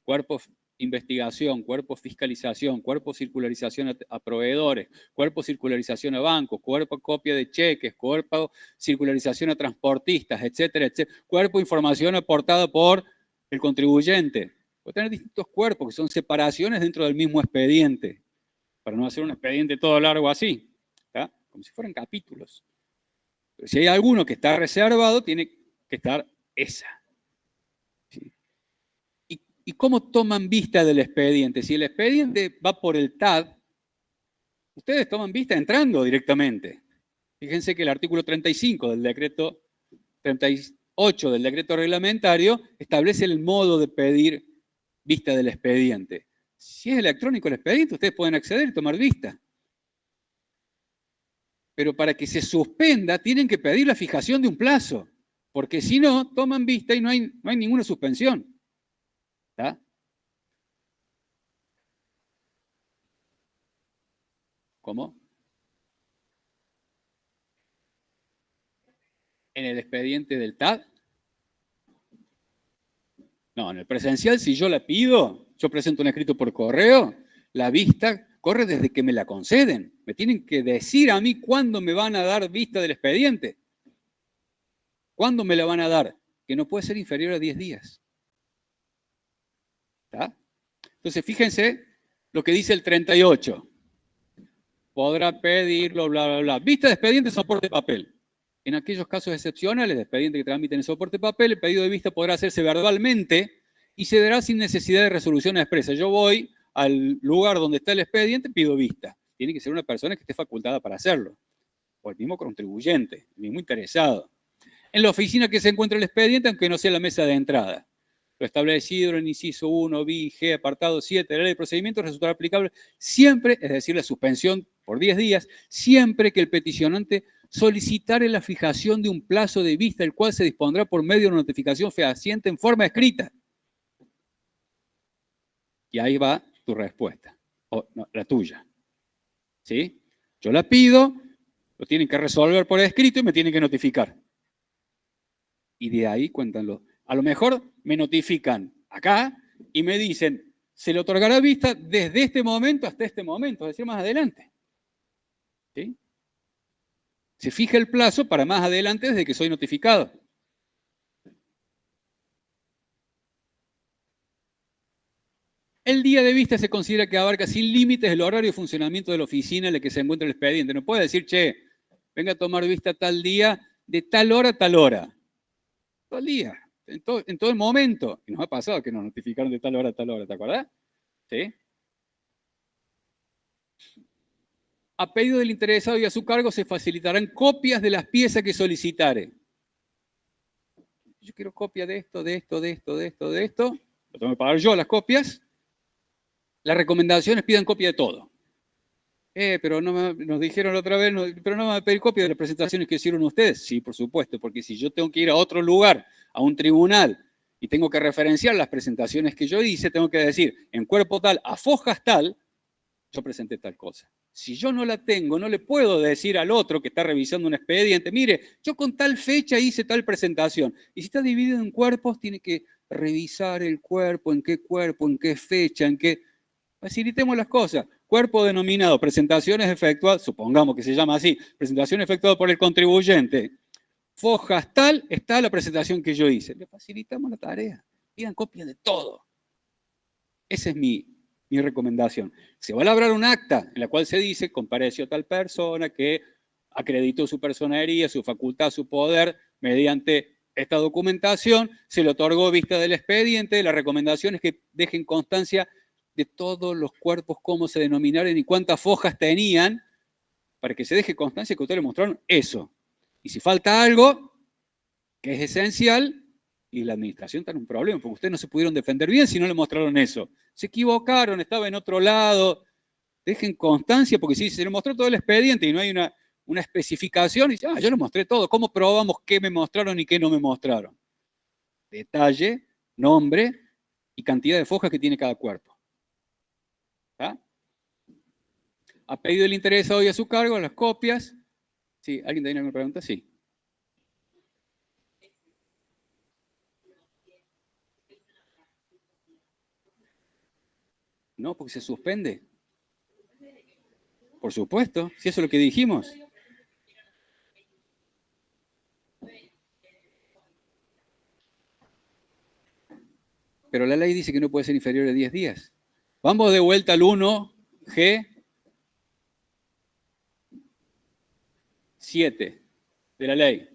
S3: Cuerpos investigación, cuerpo fiscalización, cuerpo circularización a proveedores, cuerpo circularización a bancos, cuerpo copia de cheques, cuerpo circularización a transportistas, etcétera, etcétera. Cuerpo información aportada por el contribuyente. Puede tener distintos cuerpos que son separaciones dentro del mismo expediente, para no hacer un expediente todo largo así, ¿tá? Como si fueran capítulos. Pero si hay alguno que está reservado, tiene que estar esa. ¿Sí? ¿Y cómo toman vista del expediente? Si el expediente va por el TAD, ustedes toman vista entrando directamente. Fíjense que el artículo 35 del decreto 38 del decreto reglamentario establece el modo de pedir vista del expediente. Si es electrónico el expediente, ustedes pueden acceder y tomar vista. Pero para que se suspenda, tienen que pedir la fijación de un plazo, porque si no, toman vista y no hay ninguna suspensión. ¿Está? ¿Cómo? ¿En el expediente del TAD? No, en el presencial, si yo la pido, yo presento un escrito por correo, la vista corre desde que me la conceden. Me tienen que decir a mí cuándo me van a dar vista del expediente. ¿Cuándo me la van a dar? Que no puede ser inferior a 10 días. ¿Está? Entonces, fíjense lo que dice el 38. Podrá pedirlo, bla, bla, bla. Vista de expediente, soporte de papel. En aquellos casos excepcionales de expediente que tramiten el soporte de papel, el pedido de vista podrá hacerse verbalmente y se dará sin necesidad de resolución expresa. Yo voy al lugar donde está el expediente, pido vista. Tiene que ser una persona que esté facultada para hacerlo. O el mismo contribuyente, el mismo interesado. En la oficina que se encuentra el expediente, aunque no sea la mesa de entrada. Lo establecido en inciso 1, B, G, apartado 7 de la ley de procedimientos resultará aplicable siempre, es decir, la suspensión por 10 días, siempre que el peticionante solicitare la fijación de un plazo de vista, el cual se dispondrá por medio de una notificación fehaciente en forma escrita. Y ahí va tu respuesta, o no, la tuya. ¿Sí? Yo la pido, lo tienen que resolver por escrito y me tienen que notificar. Y de ahí cuéntanlo. A lo mejor me notifican acá y me dicen, se le otorgará vista desde este momento hasta este momento, es decir, más adelante. ¿Sí? Se fija el plazo para más adelante desde que soy notificado. El día de vista se considera que abarca sin límites el horario de funcionamiento de la oficina en la que se encuentra el expediente. No puede decir, che, venga a tomar vista tal día, de tal hora a tal hora. Todo el día, en todo el momento. Y nos ha pasado que nos notificaron de tal hora a tal hora, ¿te acordás? ¿Sí? A pedido del interesado y a su cargo se facilitarán copias de las piezas que solicitare. Yo quiero copia de esto, de esto, de esto, de esto, de esto. Lo tengo que pagar yo las copias. Las recomendaciones pidan copia de todo. Pero nos dijeron la otra vez, pero no me van a pedir copia de las presentaciones que hicieron ustedes. Sí, por supuesto, porque si yo tengo que ir a otro lugar, a un tribunal, y tengo que referenciar las presentaciones que yo hice, tengo que decir, en cuerpo tal, a fojas tal, yo presenté tal cosa. Si yo no la tengo, no le puedo decir al otro que está revisando un expediente, mire, yo con tal fecha hice tal presentación. Y si está dividido en cuerpos, tiene que revisar el cuerpo, en qué fecha, en qué... Facilitemos las cosas. Cuerpo denominado, presentaciones efectuadas, supongamos que se llama así, presentación efectuada por el contribuyente. Fojas tal, está la presentación que yo hice. Le facilitamos la tarea. Pidan copia de todo. Esa es mi recomendación. Se va a labrar un acta en la cual se dice, compareció tal persona que acreditó su personería, su facultad, su poder, mediante esta documentación, se le otorgó vista del expediente. La recomendación es que dejen constancia de todos los cuerpos, cómo se denominaron y cuántas fojas tenían, para que se deje constancia que ustedes le mostraron eso. Y si falta algo, que es esencial, y la administración está en un problema, porque ustedes no se pudieron defender bien si no le mostraron eso. Se equivocaron, estaba en otro lado. Dejen constancia, porque si se le mostró todo el expediente y no hay una especificación, y dice, yo lo mostré todo, ¿cómo probamos qué me mostraron y qué no me mostraron? Detalle, nombre y cantidad de fojas que tiene cada cuerpo. ¿Está? ¿Ha pedido el interesado y a su cargo las copias? ¿Sí? ¿Alguien tiene alguna pregunta? Sí. No, porque se suspende. Por supuesto, si eso es lo que dijimos. Pero la ley dice que no puede ser inferior a 10 días. Vamos de vuelta al 1G 7 de la ley.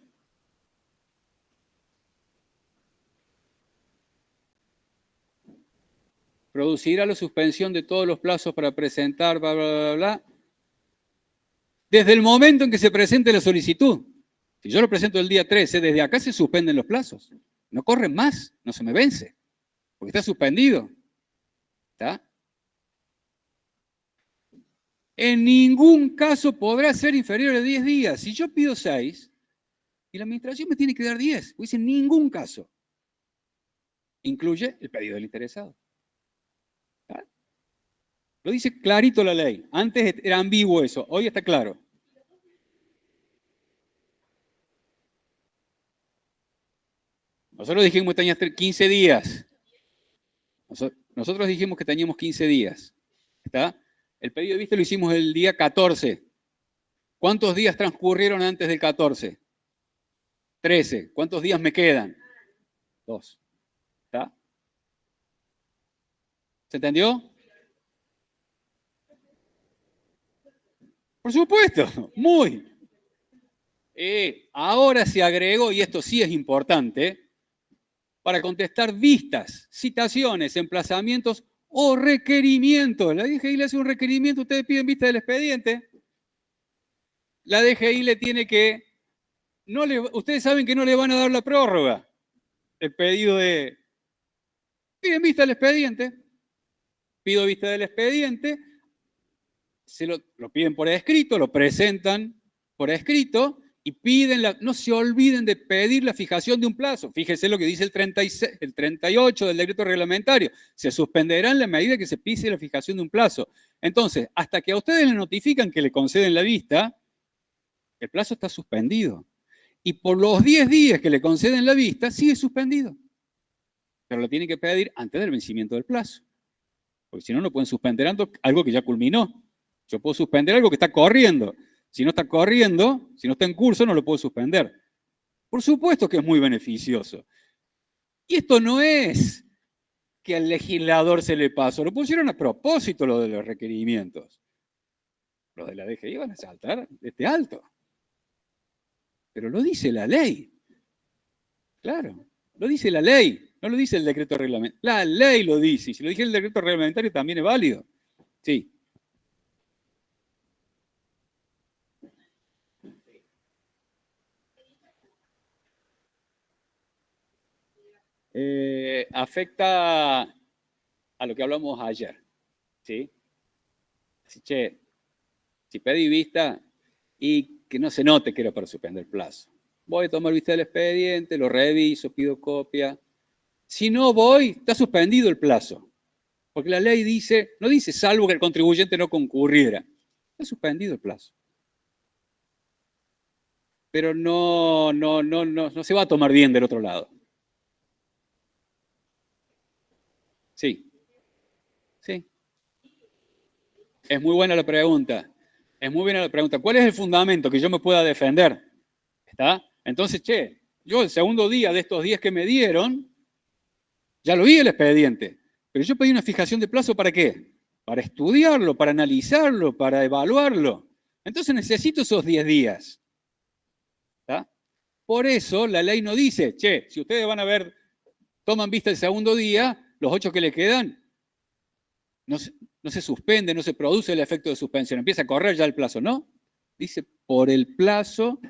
S3: Producirá la suspensión de todos los plazos para presentar, bla, bla, bla, bla, desde el momento en que se presente la solicitud. Si yo lo presento el día 13, desde acá se suspenden los plazos. No corren más, no se me vence, porque está suspendido. ¿Está? En ningún caso podrá ser inferior a 10 días. Si yo pido 6, y la administración me tiene que dar 10, pues en ningún caso. Incluye el pedido del interesado. ¿Está? Lo dice clarito la ley. Antes era ambiguo eso, hoy está claro. Nosotros dijimos que teníamos 15 días. Nosotros dijimos que teníamos 15 días. ¿Está? El pedido de vista lo hicimos el día 14. ¿Cuántos días transcurrieron antes del 14? 13. ¿Cuántos días me quedan? 2. ¿Está? ¿Se entendió? Por supuesto, muy. Ahora se agregó, y esto sí es importante, para contestar vistas, citaciones, emplazamientos o requerimientos. La DGI le hace un requerimiento, ustedes piden vista del expediente. La DGI le tiene que... ustedes saben que no le van a dar la prórroga. El pedido de... Piden vista del expediente. Pido vista del expediente. Se lo piden por escrito, lo presentan por escrito y piden, no se olviden de pedir la fijación de un plazo. Fíjense lo que dice el 38 del decreto reglamentario. Se suspenderá en la medida que se pise la fijación de un plazo. Entonces, hasta que a ustedes les notifican que le conceden la vista, el plazo está suspendido. Y por los 10 días que le conceden la vista, sigue suspendido. Pero lo tienen que pedir antes del vencimiento del plazo. Porque si no, no pueden suspender algo que ya culminó. Yo puedo suspender algo que está corriendo. Si no está corriendo, si no está en curso, no lo puedo suspender. Por supuesto que es muy beneficioso. Y esto no es que al legislador se le pasó. Lo pusieron a propósito lo de los requerimientos. Los de la DGI van a saltar de este alto. Pero lo dice la ley. Claro, lo dice la ley. No lo dice el decreto reglamentario. La ley lo dice. Y si lo dije el decreto reglamentario también es válido. Sí. Afecta a lo que hablamos ayer. ¿Sí? Así, si pedí vista y que no se note que era para suspender el plazo. Voy a tomar vista del expediente, lo reviso, pido copia. Si no voy, está suspendido el plazo. Porque la ley dice, no dice salvo que el contribuyente no concurriera. Está suspendido el plazo. Pero no se va a tomar bien del otro lado. Sí. Sí. Es muy buena la pregunta. Es muy buena la pregunta. ¿Cuál es el fundamento que yo me pueda defender? ¿Está? Entonces, yo el segundo día de estos 10 que me dieron, ya lo vi el expediente, pero yo pedí una fijación de plazo ¿para qué? Para estudiarlo, para analizarlo, para evaluarlo. Entonces necesito esos 10 días. ¿Está? Por eso la ley no dice, si ustedes van a ver, toman vista el segundo día, los 8 que le quedan, no se suspende, no se produce el efecto de suspensión, empieza a correr ya el plazo, ¿no? Dice, por el plazo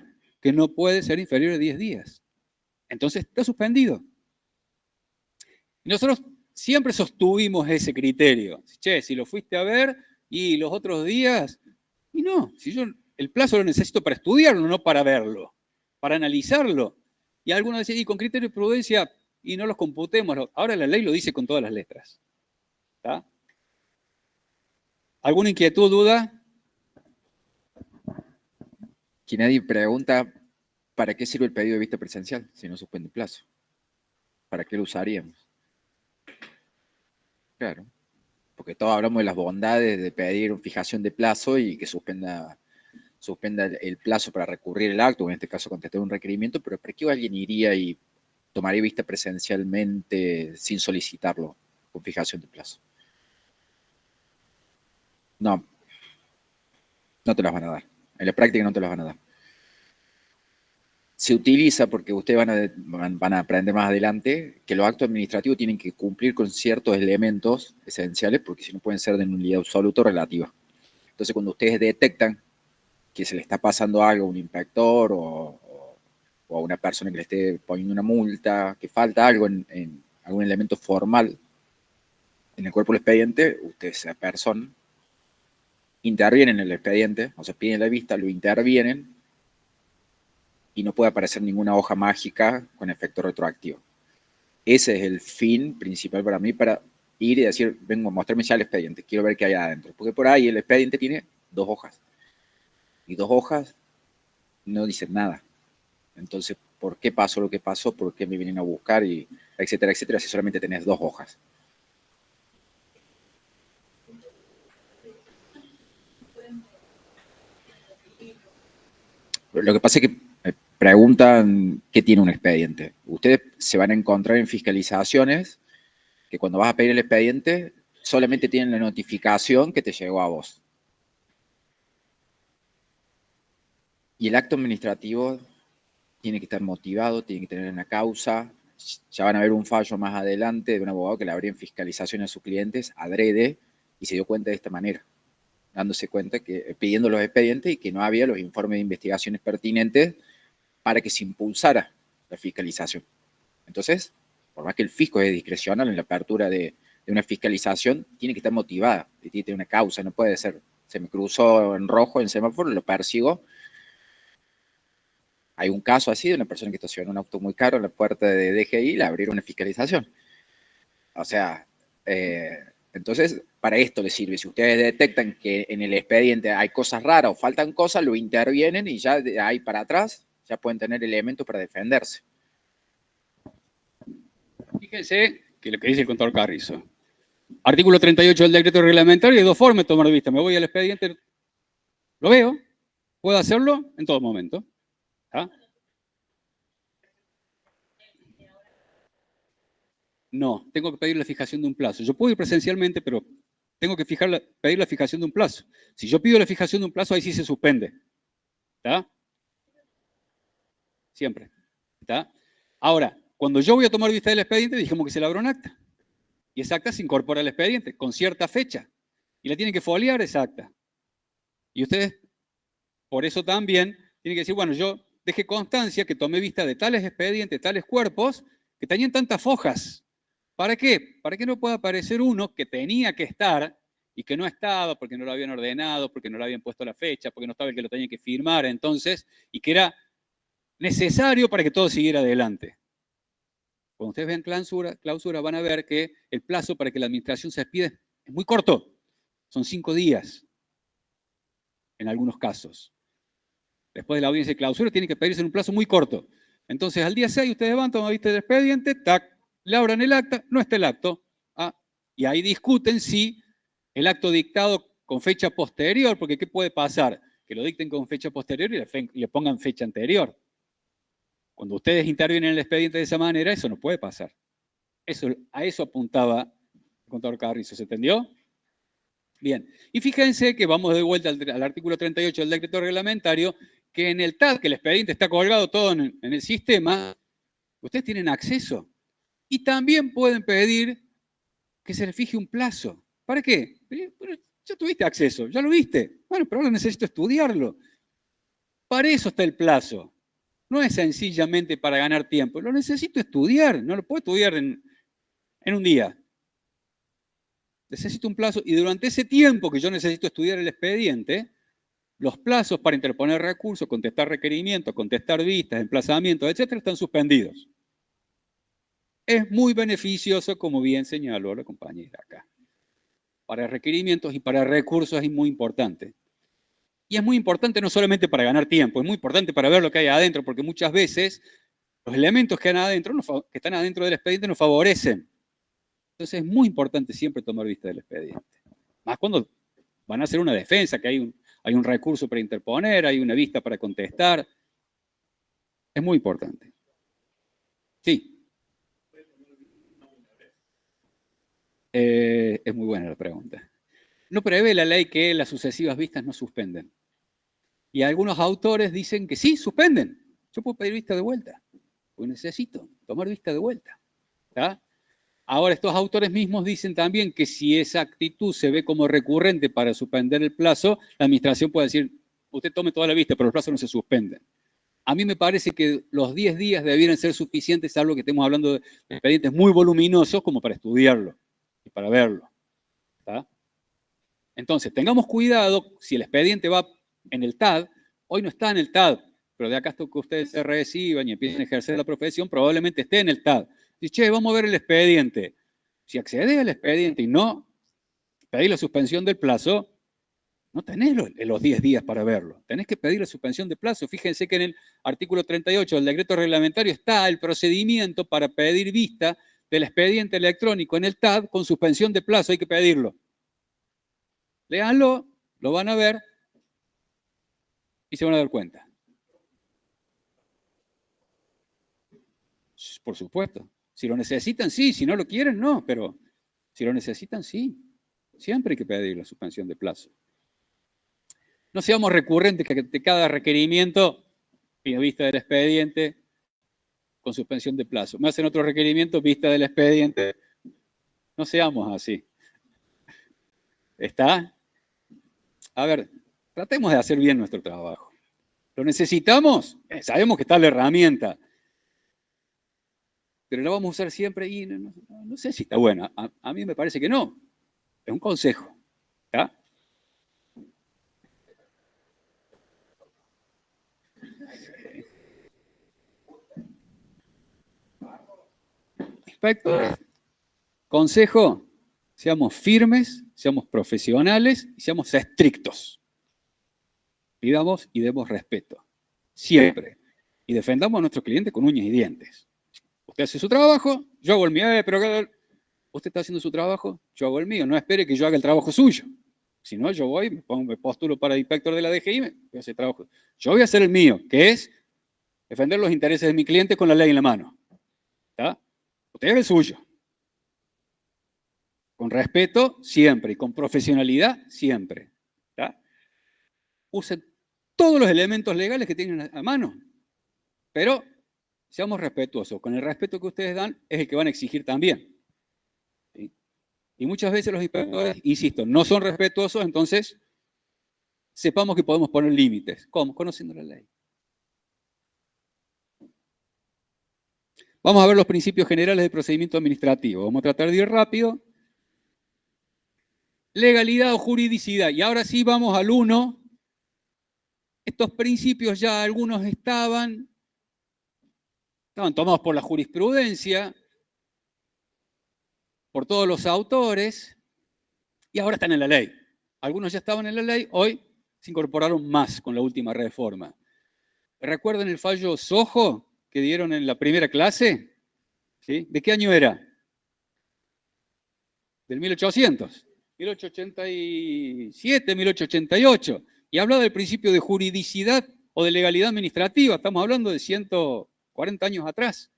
S3: que no puede ser inferior a 10 días. entonces está suspendido. Y nosotros siempre sostuvimos ese criterio. Che, si lo fuiste a ver y los otros días, y no, si yo el plazo lo necesito para estudiarlo, no para verlo, para analizarlo. Y algunos decían, y con criterio de prudencia, y no los computemos. Ahora la ley lo dice con todas las letras. ¿Está? ¿Alguna inquietud, duda?
S4: Que nadie pregunta, ¿para qué sirve el pedido de vista presencial si no suspende el plazo? ¿Para qué lo usaríamos? Claro, porque todos hablamos de las bondades de pedir fijación de plazo y que suspenda el plazo para recurrir el acto, o en este caso contestar un requerimiento, pero ¿para qué alguien iría y tomaría vista presencialmente sin solicitarlo con fijación de plazo? No, no te las van a dar. En la práctica no te las van a dar. Se utiliza, porque ustedes van a aprender más adelante, que los actos administrativos tienen que cumplir con ciertos elementos esenciales, porque si no pueden ser de nulidad absoluta o relativa. Entonces, cuando ustedes detectan que se le está pasando algo a un inspector o a una persona que le esté poniendo una multa, que falta algo en algún elemento formal en el cuerpo del expediente, ustedes, esa persona, intervienen en el expediente, o sea, piden la vista, lo intervienen, y no puede aparecer ninguna hoja mágica con efecto retroactivo. Ese es el fin principal para mí, para ir y decir, vengo a mostrarme ya el expediente, quiero ver qué hay adentro. Porque por ahí el expediente tiene 2 hojas. Y 2 hojas no dicen nada. Entonces, ¿por qué pasó lo que pasó? ¿Por qué me vienen a buscar? Y etcétera, etcétera, si solamente tenés 2 hojas. Lo que pasa es que preguntan qué tiene un expediente. Ustedes se van a encontrar en fiscalizaciones que cuando vas a pedir el expediente solamente tienen la notificación que te llegó a vos. Y el acto administrativo tiene que estar motivado, tiene que tener una causa. Ya van a ver un fallo más adelante de un abogado que le abría en fiscalización a sus clientes adrede y se dio cuenta de esta manera, dándose cuenta que pidiendo los expedientes y que no había los informes de investigaciones pertinentes para que se impulsara la fiscalización. Entonces, por más que el fisco es discrecional en la apertura de una fiscalización, tiene que estar motivada, tiene que tener una causa, no puede ser, se me cruzó en rojo en semáforo, lo persigo. Hay un caso así de una persona que estacionó un auto muy caro en la puerta de DGI y le abrieron una fiscalización. O sea, entonces, para esto les sirve. Si ustedes detectan que en el expediente hay cosas raras o faltan cosas, lo intervienen y ya de ahí para atrás ya pueden tener elementos para defenderse.
S3: Fíjense que lo que dice el contador Carrizo. Artículo 38 del decreto reglamentario, hay 2 formas de tomar vista. Me voy al expediente, lo veo, puedo hacerlo en todo momento. ¿Ah? No, tengo que pedir la fijación de un plazo. Yo puedo ir presencialmente, pero tengo que pedir la fijación de un plazo. Si yo pido la fijación de un plazo, ahí sí se suspende. ¿Está? Siempre. ¿Está? Ahora, cuando yo voy a tomar vista del expediente, dijimos que se labra un acta. Y esa acta se incorpora al expediente con cierta fecha. Y la tienen que foliar esa acta. Y ustedes, por eso también, tienen que decir, bueno, yo dejé constancia que tomé vista de tales expedientes, tales cuerpos, que tenían tantas hojas. ¿Para qué? Para que no pueda aparecer uno que tenía que estar y que no estaba porque no lo habían ordenado, porque no le habían puesto la fecha, porque no estaba el que lo tenía que firmar entonces, y que era necesario para que todo siguiera adelante. Cuando ustedes vean clausura, van a ver que el plazo para que la administración se despide es muy corto. Son 5 días, en algunos casos. Después de la audiencia de clausura, tiene que pedirse en un plazo muy corto. Entonces, al día 6, ustedes van, toman vista del expediente, tac, labran el acta, no está el acto. Y ahí discuten si el acto dictado con fecha posterior, porque ¿qué puede pasar? Que lo dicten con fecha posterior y le pongan fecha anterior. Cuando ustedes intervienen en el expediente de esa manera, eso no puede pasar. A eso apuntaba el contador Carrizo, ¿se entendió? Bien, y fíjense que vamos de vuelta al artículo 38 del decreto reglamentario, que en el TAD, que el expediente está colgado todo en el sistema, ustedes tienen acceso. Y también pueden pedir que se les fije un plazo. ¿Para qué? Bueno, ya tuviste acceso, ya lo viste. Bueno, pero ahora necesito estudiarlo. Para eso está el plazo. no es sencillamente para ganar tiempo, lo necesito estudiar, no lo puedo estudiar en un día. Necesito un plazo y durante ese tiempo que yo necesito estudiar el expediente, los plazos para interponer recursos, contestar requerimientos, contestar vistas, emplazamientos, etcétera, están suspendidos. Es muy beneficioso, como bien señaló la compañera acá. Para requerimientos y para recursos es muy importante. Y es muy importante no solamente para ganar tiempo, es muy importante para ver lo que hay adentro, porque muchas veces los elementos que están adentro del expediente nos favorecen. Entonces es muy importante siempre tomar vista del expediente. Más cuando van a hacer una defensa, que hay un recurso para interponer, hay una vista para contestar. Es muy importante. Sí. Es muy buena la pregunta. No prevé la ley que las sucesivas vistas no suspenden. Y algunos autores dicen que sí, suspenden. Yo puedo pedir vista de vuelta, porque necesito tomar vista de vuelta. ¿Tá? Ahora, estos autores mismos dicen también que si esa actitud se ve como recurrente para suspender el plazo, la administración puede decir, usted tome toda la vista, pero los plazos no se suspenden. A mí me parece que los 10 días debieran ser suficientes, salvo que estemos hablando de expedientes muy voluminosos como para estudiarlo y para verlo. ¿Tá? Entonces, tengamos cuidado, si el expediente va en el TAD, hoy no está en el TAD, pero de acá hasta que ustedes se reciban y empiecen a ejercer la profesión, probablemente esté en el TAD. Dice, che, vamos a ver el expediente. Si accedes al expediente y no pedís la suspensión del plazo, no tenés los 10 días para verlo. Tenés que pedir la suspensión de plazo. Fíjense que en el artículo 38 del decreto reglamentario está el procedimiento para pedir vista del expediente electrónico en el TAD con suspensión de plazo. Hay que pedirlo. Léanlo, lo van a ver y se van a dar cuenta. Por supuesto. Si lo necesitan, sí. Si no lo quieren, no. Pero si lo necesitan, sí. Siempre hay que pedir la suspensión de plazo. No seamos recurrentes que de cada requerimiento pido vista del expediente con suspensión de plazo. Me hacen otro requerimiento, vista del expediente. No seamos así. ¿Está? A ver, tratemos de hacer bien nuestro trabajo. ¿Lo necesitamos? Sabemos que está la herramienta. Pero la vamos a usar siempre y no sé si está buena. A mí me parece que no. Es un consejo. ¿Está? Inspectores. Consejo, seamos firmes, seamos profesionales y seamos estrictos. Pidamos y demos respeto. Siempre. Y defendamos a nuestros clientes con uñas y dientes. Usted hace su trabajo, yo hago el mío. Pero usted está haciendo su trabajo, yo hago el mío. No espere que yo haga el trabajo suyo. Si no, yo voy, me postulo para inspector de la DGI, voy a hacer trabajo. Yo voy a hacer el mío, que es defender los intereses de mi cliente con la ley en la mano. ¿Está? Usted haga el suyo. Con respeto, siempre. Y con profesionalidad, siempre. ¿Está? Usen todos los elementos legales que tienen a mano. Pero seamos respetuosos. Con el respeto que ustedes dan, es el que van a exigir también. ¿Sí? Y muchas veces los inspectores, insisto, no son respetuosos, entonces sepamos que podemos poner límites. ¿Cómo? Conociendo la ley. Vamos a ver los principios generales del procedimiento administrativo. Vamos a tratar de ir rápido. Legalidad o juridicidad. Y ahora sí vamos al 1. Estos principios ya algunos estaban tomados por la jurisprudencia, por todos los autores, y ahora están en la ley. Algunos ya estaban en la ley, hoy se incorporaron más con la última reforma. ¿Recuerdan el fallo Sojo que dieron en la primera clase? ¿Sí? ¿De qué año era? Del 1800. 1887, 1888. Y habla del principio de juridicidad o de legalidad administrativa. Estamos hablando de 140 años atrás.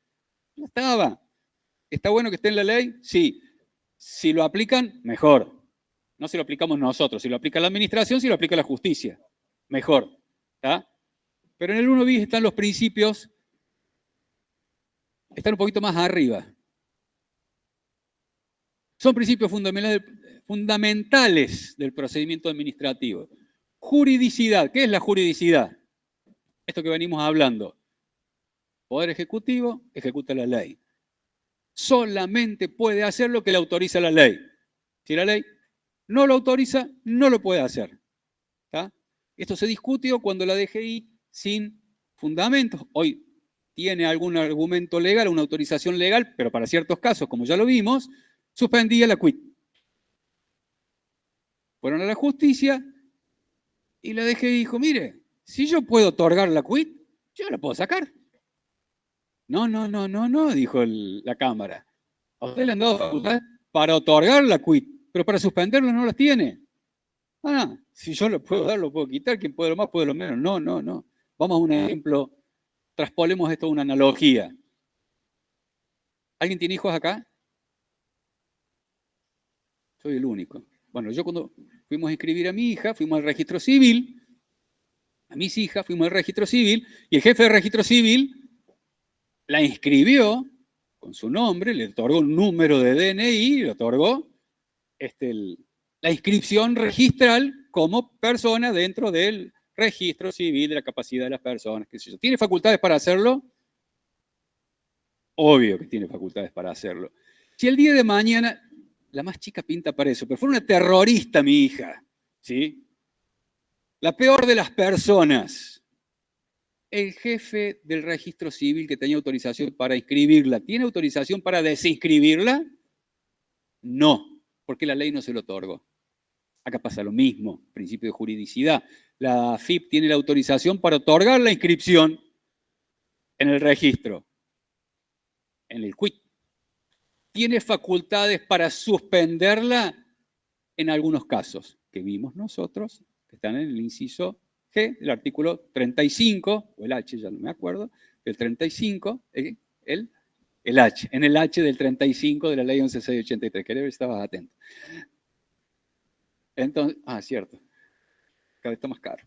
S3: Ya estaba. ¿Está bueno que esté en la ley? Sí. Si lo aplican, mejor. No si lo aplicamos nosotros. Si lo aplica la administración, si lo aplica la justicia. Mejor. ¿Está? Pero en el 1 bis están los principios, están un poquito más arriba. Son principios fundamentales del procedimiento administrativo. Juridicidad. ¿Qué es la juridicidad? Esto que venimos hablando. Poder Ejecutivo ejecuta la ley. Solamente puede hacer lo que le autoriza la ley. Si la ley no lo autoriza, no lo puede hacer. ¿Tá? Esto se discutió cuando la DGI, sin fundamentos, hoy tiene algún argumento legal, una autorización legal, pero para ciertos casos, como ya lo vimos, suspendía la quit. Fueron a la justicia y la DGI dijo, mire, si yo puedo otorgar la quit, yo la puedo sacar. No, dijo la Cámara. A usted le han dado facultades para otorgar la quit, pero para suspenderlo no las tiene. Si yo lo puedo dar, lo puedo quitar, quien puede lo más, puede lo menos. No. Vamos a un ejemplo, traspolemos esto a una analogía. ¿Alguien tiene hijos acá? Soy el único. Bueno, yo cuando fuimos a inscribir a mi hija, fuimos al registro civil, a mis hijas, fuimos al registro civil, y el jefe de registro civil la inscribió con su nombre, le otorgó un número de DNI, le otorgó la inscripción registral como persona dentro del registro civil de la capacidad de las personas. ¿Qué sé yo? ¿Tiene facultades para hacerlo? Obvio que tiene facultades para hacerlo. Si el día de mañana, la más chica pinta para eso, pero fue una terrorista mi hija, ¿sí? La peor de las personas. El jefe del registro civil que tenía autorización para inscribirla, ¿tiene autorización para desinscribirla? No, porque la ley no se lo otorgó. Acá pasa lo mismo, principio de juridicidad. La AFIP tiene la autorización para otorgar la inscripción en el registro, en el quit. Tiene facultades para suspenderla en algunos casos, que vimos nosotros, que están en el inciso G del artículo 35, o el H, ya no me acuerdo, del 35, el H, en el H del 35 de la ley 11683, quería ver si estabas atento. Entonces, cierto, cada vez está más caro.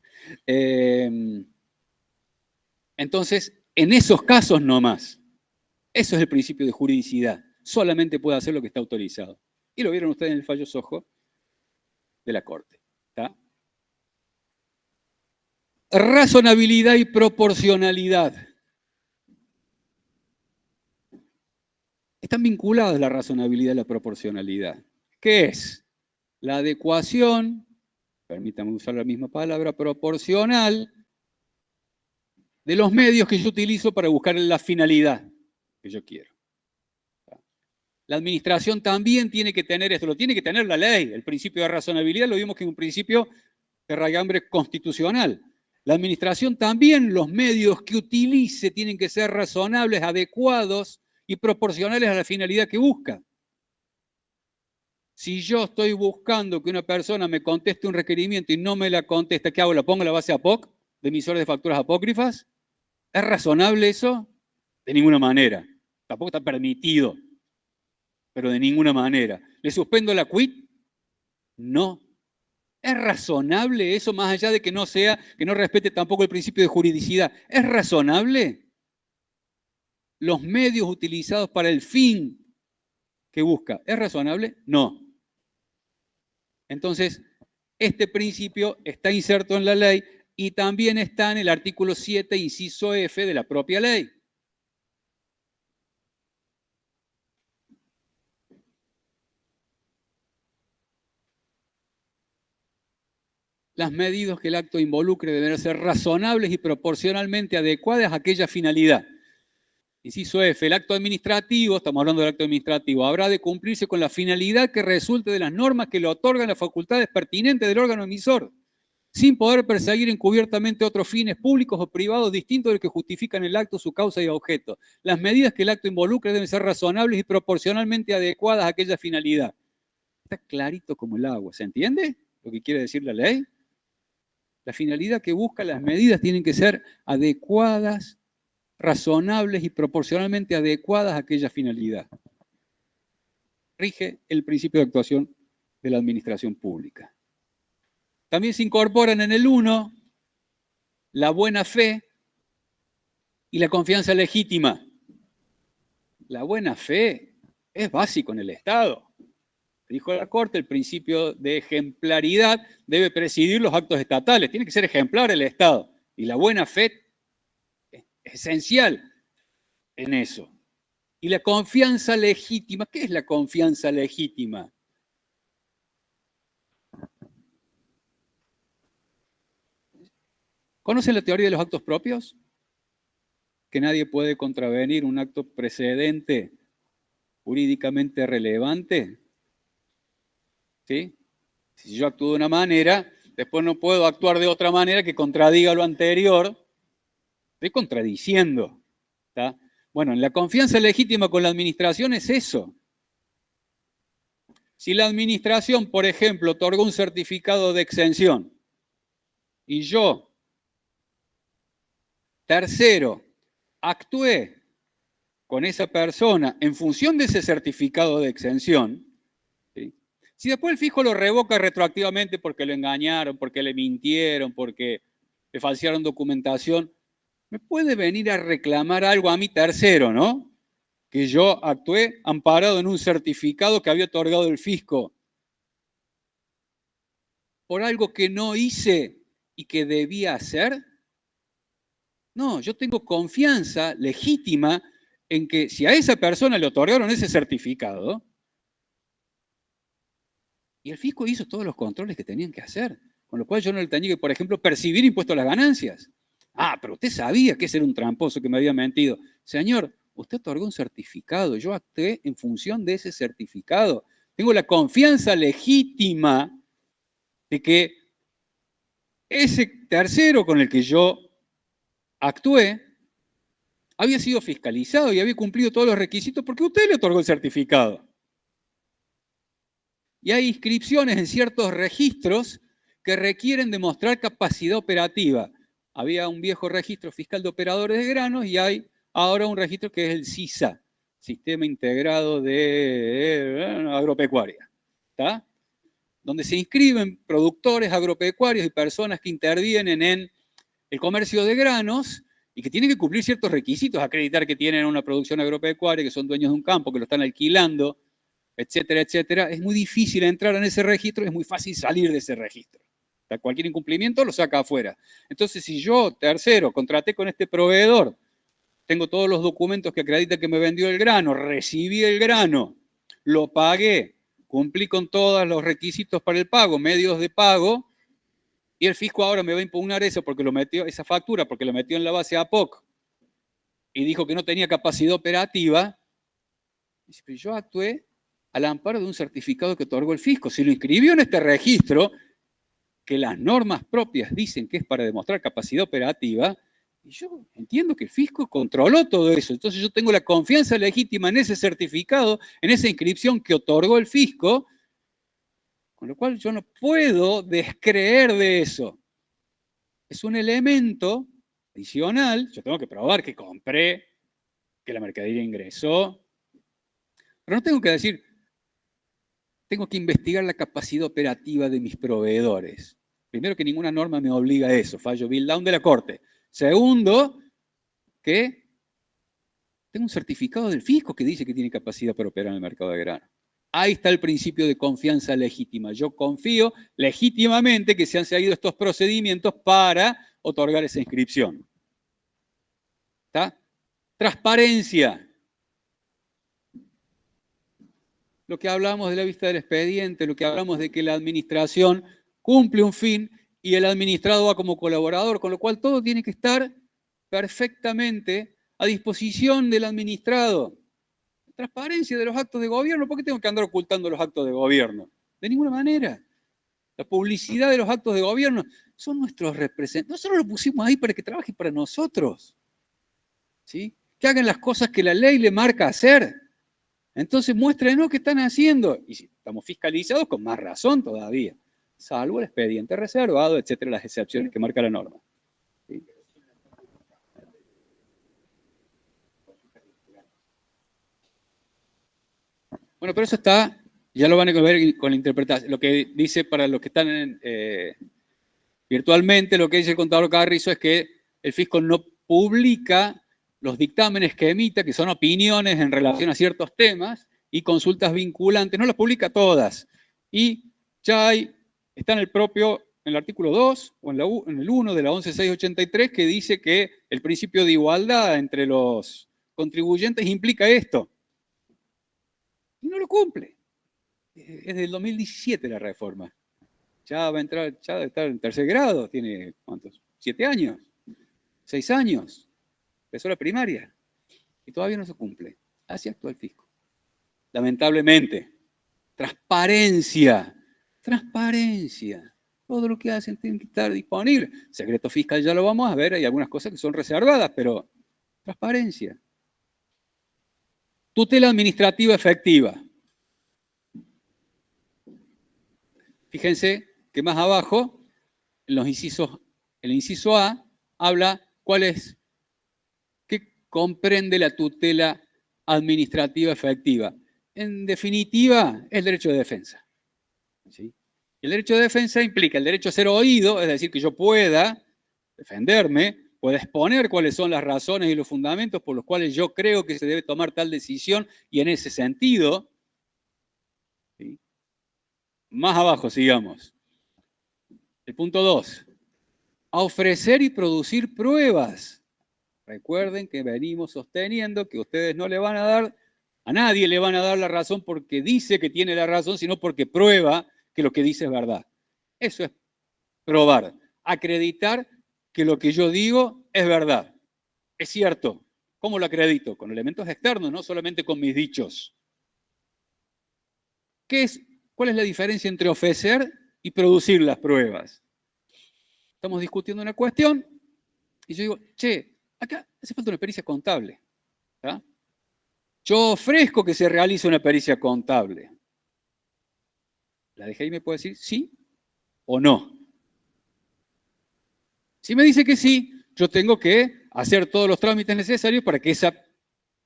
S3: Entonces, en esos casos no más. Eso es el principio de juridicidad. Solamente puede hacer lo que está autorizado. Y lo vieron ustedes en el fallo Sojo de la Corte. ¿Está? Razonabilidad y proporcionalidad. Están vinculadas la razonabilidad y la proporcionalidad. ¿Qué es? La adecuación, permítanme usar la misma palabra, proporcional de los medios que yo utilizo para buscar la finalidad que yo quiero. La administración también tiene que tener esto, lo tiene que tener la ley. El principio de razonabilidad lo vimos que es un principio de raigambre constitucional. La administración también, los medios que utilice tienen que ser razonables, adecuados y proporcionales a la finalidad que busca. Si yo estoy buscando que una persona me conteste un requerimiento y no me la contesta, ¿qué hago? ¿La pongo en la base APOC de emisores de facturas apócrifas? ¿Es razonable eso? De ninguna manera. Tampoco está permitido, pero de ninguna manera. ¿Le suspendo la quit? No. ¿Es razonable eso, más allá de que no respete tampoco el principio de juridicidad? ¿Es razonable? Los medios utilizados para el fin que busca, ¿es razonable? No. Entonces, este principio está inserto en la ley y también está en el artículo 7, inciso F de la propia ley. Las medidas que el acto involucre deben ser razonables y proporcionalmente adecuadas a aquella finalidad. Inciso F, el acto administrativo, estamos hablando del acto administrativo, habrá de cumplirse con la finalidad que resulte de las normas que le otorgan las facultades pertinentes del órgano emisor, sin poder perseguir encubiertamente otros fines públicos o privados distintos de los que justifican el acto, su causa y objeto. Las medidas que el acto involucre deben ser razonables y proporcionalmente adecuadas a aquella finalidad. Está clarito como el agua, ¿se entiende lo que quiere decir la ley? La finalidad que busca, las medidas tienen que ser adecuadas, razonables y proporcionalmente adecuadas a aquella finalidad. Rige el principio de actuación de la administración pública. También se incorporan en el 1 la buena fe y la confianza legítima. La buena fe es básico en el Estado. Dijo la Corte, el principio de ejemplaridad debe presidir los actos estatales. Tiene que ser ejemplar el Estado. Y la buena fe es esencial. en eso. Y la confianza legítima, ¿qué es la confianza legítima? ¿Conocen la teoría de los actos propios? Que nadie puede contravenir un acto precedente jurídicamente relevante. ¿Sí? Si yo actúo de una manera, después no puedo actuar de otra manera que contradiga lo anterior. Estoy contradiciendo. ¿Está? Bueno, en la confianza legítima con la administración es eso. Si la administración, por ejemplo, otorgó un certificado de exención y yo, tercero, actué con esa persona en función de ese certificado de exención, ¿sí? Si después el fisco lo revoca retroactivamente porque lo engañaron, porque le mintieron, porque le falsearon documentación, me puede venir a reclamar algo a mí tercero, ¿no? Que yo actué amparado en un certificado que había otorgado el fisco por algo que no hice y que debía hacer. No, yo tengo confianza legítima en que si a esa persona le otorgaron ese certificado, y el fisco hizo todos los controles que tenían que hacer, con lo cual yo no le tenía que, por ejemplo, percibir impuesto a las ganancias. Ah, pero usted sabía que ese era un tramposo que me había mentido. Señor, usted otorgó un certificado, yo actué en función de ese certificado. Tengo la confianza legítima de que ese tercero con el que yo actué había sido fiscalizado y había cumplido todos los requisitos porque usted le otorgó el certificado. Y hay inscripciones en ciertos registros que requieren demostrar capacidad operativa. Había un viejo registro fiscal de operadores de granos y hay ahora un registro que es el SISA, Sistema Integrado de Agropecuaria, ¿está? Donde se inscriben productores agropecuarios y personas que intervienen en el comercio de granos y que tienen que cumplir ciertos requisitos, acreditar que tienen una producción agropecuaria, que son dueños de un campo, que lo están alquilando, etcétera, etcétera. Es muy difícil entrar en ese registro, es muy fácil salir de ese registro. O sea, cualquier incumplimiento lo saca afuera. Entonces, si yo, tercero, contraté con este proveedor, tengo todos los documentos que acreditan que me vendió el grano, recibí el grano, lo pagué, cumplí con todos los requisitos para el pago, medios de pago, y el fisco ahora me va a impugnar eso porque lo metió, esa factura, porque lo metió en la base APOC y dijo que no tenía capacidad operativa. Dice, pero yo actué al amparo de un certificado que otorgó el fisco. Si lo inscribió en este registro, que las normas propias dicen que es para demostrar capacidad operativa, y yo entiendo que el fisco controló todo eso. Entonces yo tengo la confianza legítima en ese certificado, en esa inscripción que otorgó el fisco, con lo cual yo no puedo descreer de eso. Es un elemento adicional. Yo tengo que probar que compré, que la mercadería ingresó. Pero no tengo que decir, tengo que investigar la capacidad operativa de mis proveedores. Primero, que ninguna norma me obliga a eso. Fallo Bill Down de la Corte. Segundo, que tengo un certificado del fisco que dice que tiene capacidad para operar en el mercado de grano. Ahí está el principio de confianza legítima. Yo confío legítimamente que se han seguido estos procedimientos para otorgar esa inscripción. ¿Está? Transparencia. Lo que hablamos de la vista del expediente, lo que hablamos de que la administración cumple un fin y el administrado va como colaborador, con lo cual todo tiene que estar perfectamente a disposición del administrado. Transparencia de los actos de gobierno. ¿Por qué tengo que andar ocultando los actos de gobierno? De ninguna manera. La publicidad de los actos de gobierno son nuestros representantes. Nosotros los pusimos ahí para que trabajen para nosotros. ¿Sí? Que hagan las cosas que la ley le marca hacer. Entonces muéstrenos qué están haciendo. Y si estamos fiscalizados, con más razón todavía. Salvo el expediente reservado, etcétera, las excepciones que marca la norma. ¿Sí? Bueno, pero eso está, ya lo van a ver con la interpretación. Lo que dice para los que están virtualmente, lo que dice el contador Carrizo es que el fisco no publica los dictámenes que emita, que son opiniones en relación a ciertos temas, y consultas vinculantes, no las publica todas. Y ya está en el artículo 2 o en el 1 de la 11.683 que dice que el principio de igualdad entre los contribuyentes implica esto. Y no lo cumple. Es del 2017 la reforma. Ya va a entrar, ya debe estar en tercer grado, tiene, ¿cuántos? 7 años, 6 años. Empezó la primaria. Y todavía no se cumple. Así actúa el fisco. Lamentablemente. Transparencia. Transparencia. Todo lo que hacen tiene que estar disponible. Secreto fiscal ya lo vamos a ver, hay algunas cosas que son reservadas, pero transparencia. Tutela administrativa efectiva. Fíjense que más abajo, en los incisos, el inciso A habla qué comprende la tutela administrativa efectiva. En definitiva, es el derecho de defensa. ¿Sí? El derecho de defensa implica el derecho a ser oído, es decir, que yo pueda defenderme, pueda exponer cuáles son las razones y los fundamentos por los cuales yo creo que se debe tomar tal decisión, y en ese sentido, ¿sí? Más abajo, sigamos. El punto 2. A ofrecer y producir pruebas. Recuerden que venimos sosteniendo que ustedes no le van a dar, a nadie le van a dar la razón porque dice que tiene la razón, sino porque prueba que lo que dice es verdad. Eso es probar, acreditar que lo que yo digo es verdad, es cierto. ¿Cómo lo acredito? Con elementos externos, no solamente con mis dichos. ¿Cuál es la diferencia entre ofrecer y producir las pruebas? Estamos discutiendo una cuestión y yo digo, che, acá hace falta una pericia contable. ¿Tá? Yo ofrezco que se realice una pericia contable. La DGI me puede decir sí o no. Si me dice que sí, yo tengo que hacer todos los trámites necesarios para que esa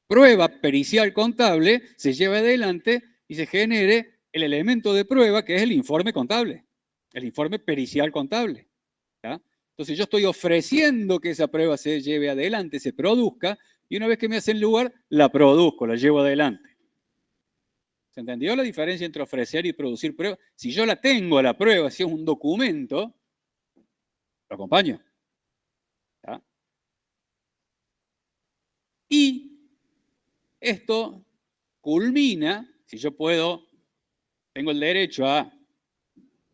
S3: prueba pericial contable se lleve adelante y se genere el elemento de prueba que es el informe contable, el informe pericial contable. ¿Tá? Entonces yo estoy ofreciendo que esa prueba se lleve adelante, se produzca, y una vez que me hacen lugar, la produzco, la llevo adelante. ¿Se entendió la diferencia entre ofrecer y producir pruebas? Si yo la tengo, la prueba, si es un documento, lo acompaño. ¿Tá? Y esto culmina, si yo tengo el derecho a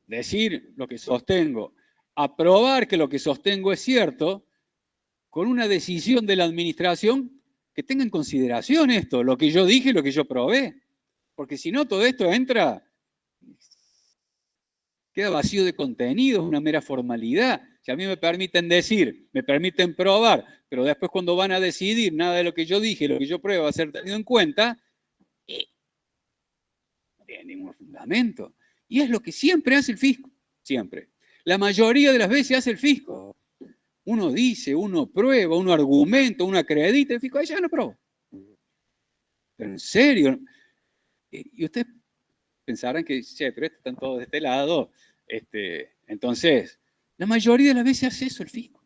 S3: decir lo que sostengo, a probar que lo que sostengo es cierto, con una decisión de la administración que tenga en consideración esto, lo que yo dije y lo que yo probé. Porque si no, todo esto queda vacío de contenido, es una mera formalidad. Si a mí me permiten decir, me permiten probar, pero después cuando van a decidir, nada de lo que yo dije, lo que yo pruebo va a ser tenido en cuenta, no tiene ningún fundamento. Y es lo que siempre hace el fisco, siempre. La mayoría de las veces hace el fisco. Uno dice, uno prueba, uno argumenta, uno acredita, el fisco, ya no probó. Pero en serio. Y ustedes pensarán que, che, pero están todos de este lado. Entonces, la mayoría de las veces hace eso el fisco.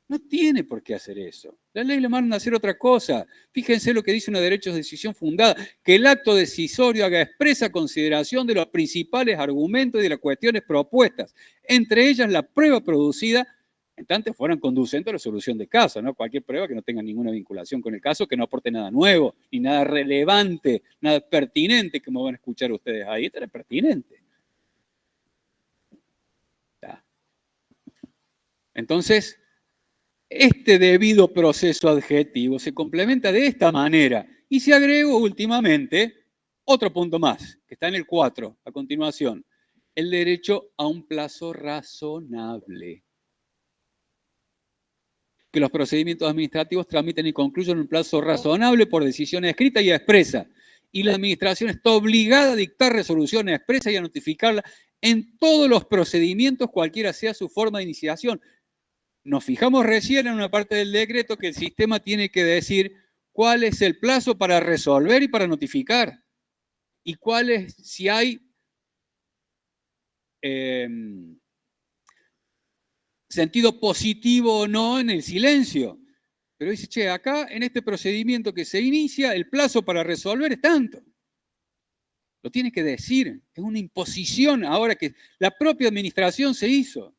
S3: No tiene por qué hacer eso. La ley le manda a hacer otra cosa. Fíjense lo que dice una derecho de decisión fundada, que el acto decisorio haga expresa consideración de los principales argumentos y de las cuestiones propuestas, entre ellas la prueba producida, en tanto fueran conducentes a la solución de caso, ¿no? Cualquier prueba que no tenga ninguna vinculación con el caso, que no aporte nada nuevo, ni nada relevante, nada pertinente, como van a escuchar ustedes ahí. Esto era pertinente. ¿Tá? Entonces, este debido proceso adjetivo se complementa de esta manera y se agregó últimamente otro punto más, que está en el 4, a continuación, el derecho a un plazo razonable. Que los procedimientos administrativos tramiten y concluyan en un plazo razonable por decisión escrita y expresa. Y la administración está obligada a dictar resoluciones expresas y a notificarla en todos los procedimientos, cualquiera sea su forma de iniciación. Nos fijamos recién en una parte del decreto que el sistema tiene que decir cuál es el plazo para resolver y para notificar. Y cuál es, si hay sentido positivo o no en el silencio. Pero dice, che, acá en este procedimiento que se inicia, el plazo para resolver es tanto. Lo tiene que decir, es una imposición ahora que la propia administración se hizo.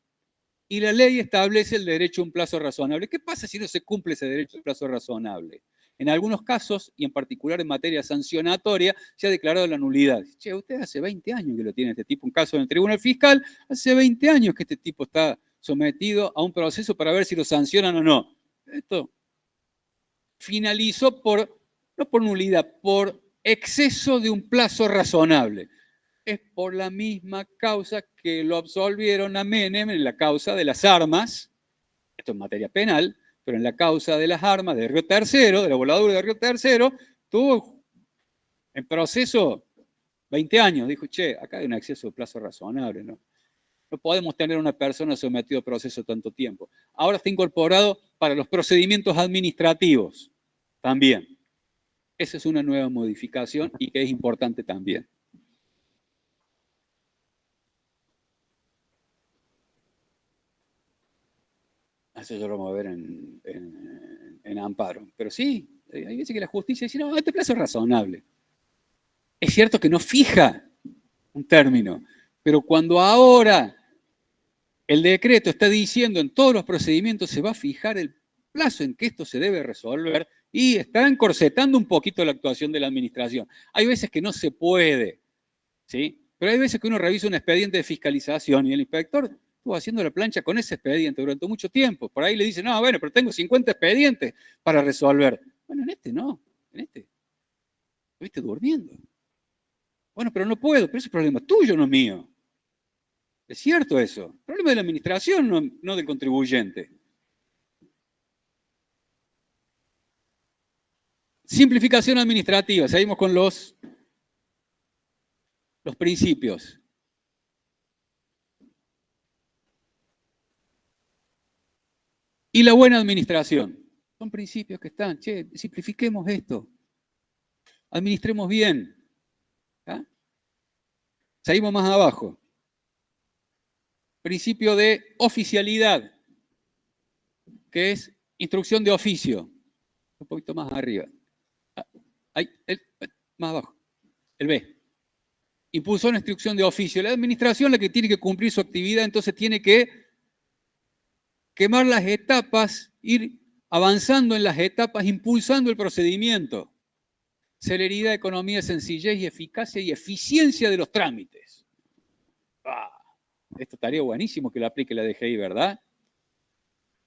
S3: Y la ley establece el derecho a un plazo razonable. ¿Qué pasa si no se cumple ese derecho a un plazo razonable? En algunos casos, y en particular en materia sancionatoria, se ha declarado la nulidad. Che, usted hace 20 años que lo tiene este tipo, un caso en el Tribunal Fiscal, hace 20 años que este tipo está sometido a un proceso para ver si lo sancionan o no. Esto finalizó no por nulidad, por exceso de un plazo razonable. Es por la misma causa que lo absolvieron a Menem en la causa de las armas, esto en materia penal, pero en la causa de las armas de Río Tercero, de la voladura de Río Tercero, tuvo en proceso 20 años. Dijo, che, acá hay un exceso de plazo razonable, ¿no? No podemos tener una persona sometida a proceso tanto tiempo. Ahora está incorporado para los procedimientos administrativos también. Esa es una nueva modificación y que es importante también. Eso ya lo vamos a ver en amparo. Pero sí, hay veces que la justicia dice, no, este plazo es razonable. Es cierto que no fija un término, pero cuando ahora el decreto está diciendo en todos los procedimientos se va a fijar el plazo en que esto se debe resolver y está encorsetando un poquito la actuación de la administración. Hay veces que no se puede, ¿sí? Pero hay veces que uno revisa un expediente de fiscalización y el inspector estuvo haciendo la plancha con ese expediente durante mucho tiempo. Por ahí le dice, no, bueno, pero tengo 50 expedientes para resolver. Bueno, en este no, en este estuviste durmiendo. Bueno, pero no puedo, pero ese es problema tuyo, no mío. Es cierto eso. Problema de la administración, no del contribuyente. Simplificación administrativa. Seguimos con los principios. Y la buena administración. Son principios que están. Che, simplifiquemos esto. Administremos bien. ¿Ah? Seguimos más abajo. Principio de oficialidad, que es instrucción de oficio. Un poquito más arriba. Más abajo. El B. Impulsó una instrucción de oficio. La administración, la que tiene que cumplir su actividad, entonces tiene que quemar las etapas, ir avanzando en las etapas, impulsando el procedimiento. Celeridad, economía, sencillez y eficacia y eficiencia de los trámites. Esto estaría buenísimo que lo aplique la DGI, ¿verdad?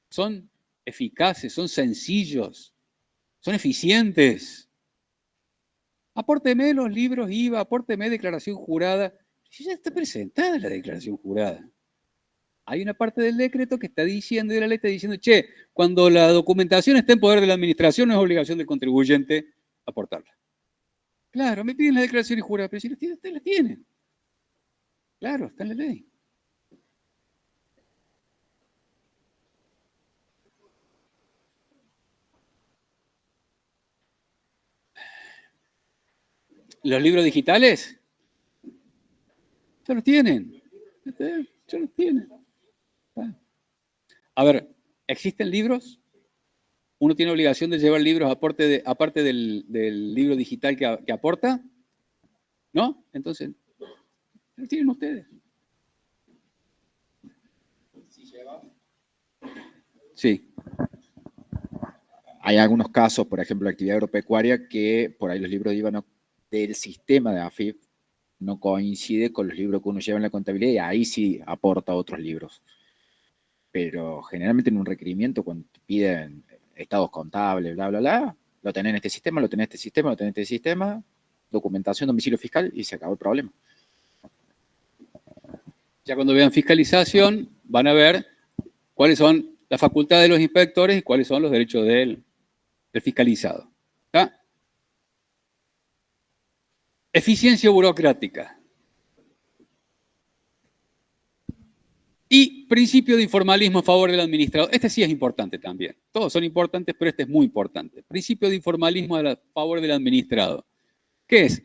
S3: Son eficaces, son sencillos, son eficientes. Apórteme los libros IVA, apórteme declaración jurada. Si ya está presentada la declaración jurada. Hay una parte del decreto que está diciendo, de la ley está diciendo, che, cuando la documentación está en poder de la administración, no es obligación del contribuyente aportarla. Claro, me piden la declaración jurada, pero si ustedes la tienen. Claro, está en la ley. ¿Los libros digitales? Ya los tienen. Ya los tienen. A ver, ¿existen libros? ¿Uno tiene obligación de llevar libros aparte del libro digital que aporta? ¿No? Entonces, los tienen ustedes. Sí.
S4: Hay algunos casos, por ejemplo, la actividad agropecuaria, que por ahí los libros de IVA del sistema de AFIP no coincide con los libros que uno lleva en la contabilidad y ahí sí aporta otros libros. Pero generalmente en un requerimiento, cuando te piden estados contables, bla, bla, bla, lo tenés en este sistema, lo tenés en este sistema, lo tenés en este sistema, documentación, domicilio fiscal y se acabó el problema.
S3: Ya cuando vean fiscalización van a ver cuáles son las facultades de los inspectores y cuáles son los derechos del fiscalizado. ¿Está? Eficiencia burocrática. Y principio de informalismo a favor del administrador. Este sí es importante también. Todos son importantes, pero este es muy importante. Principio de informalismo a favor del administrado. ¿Qué es?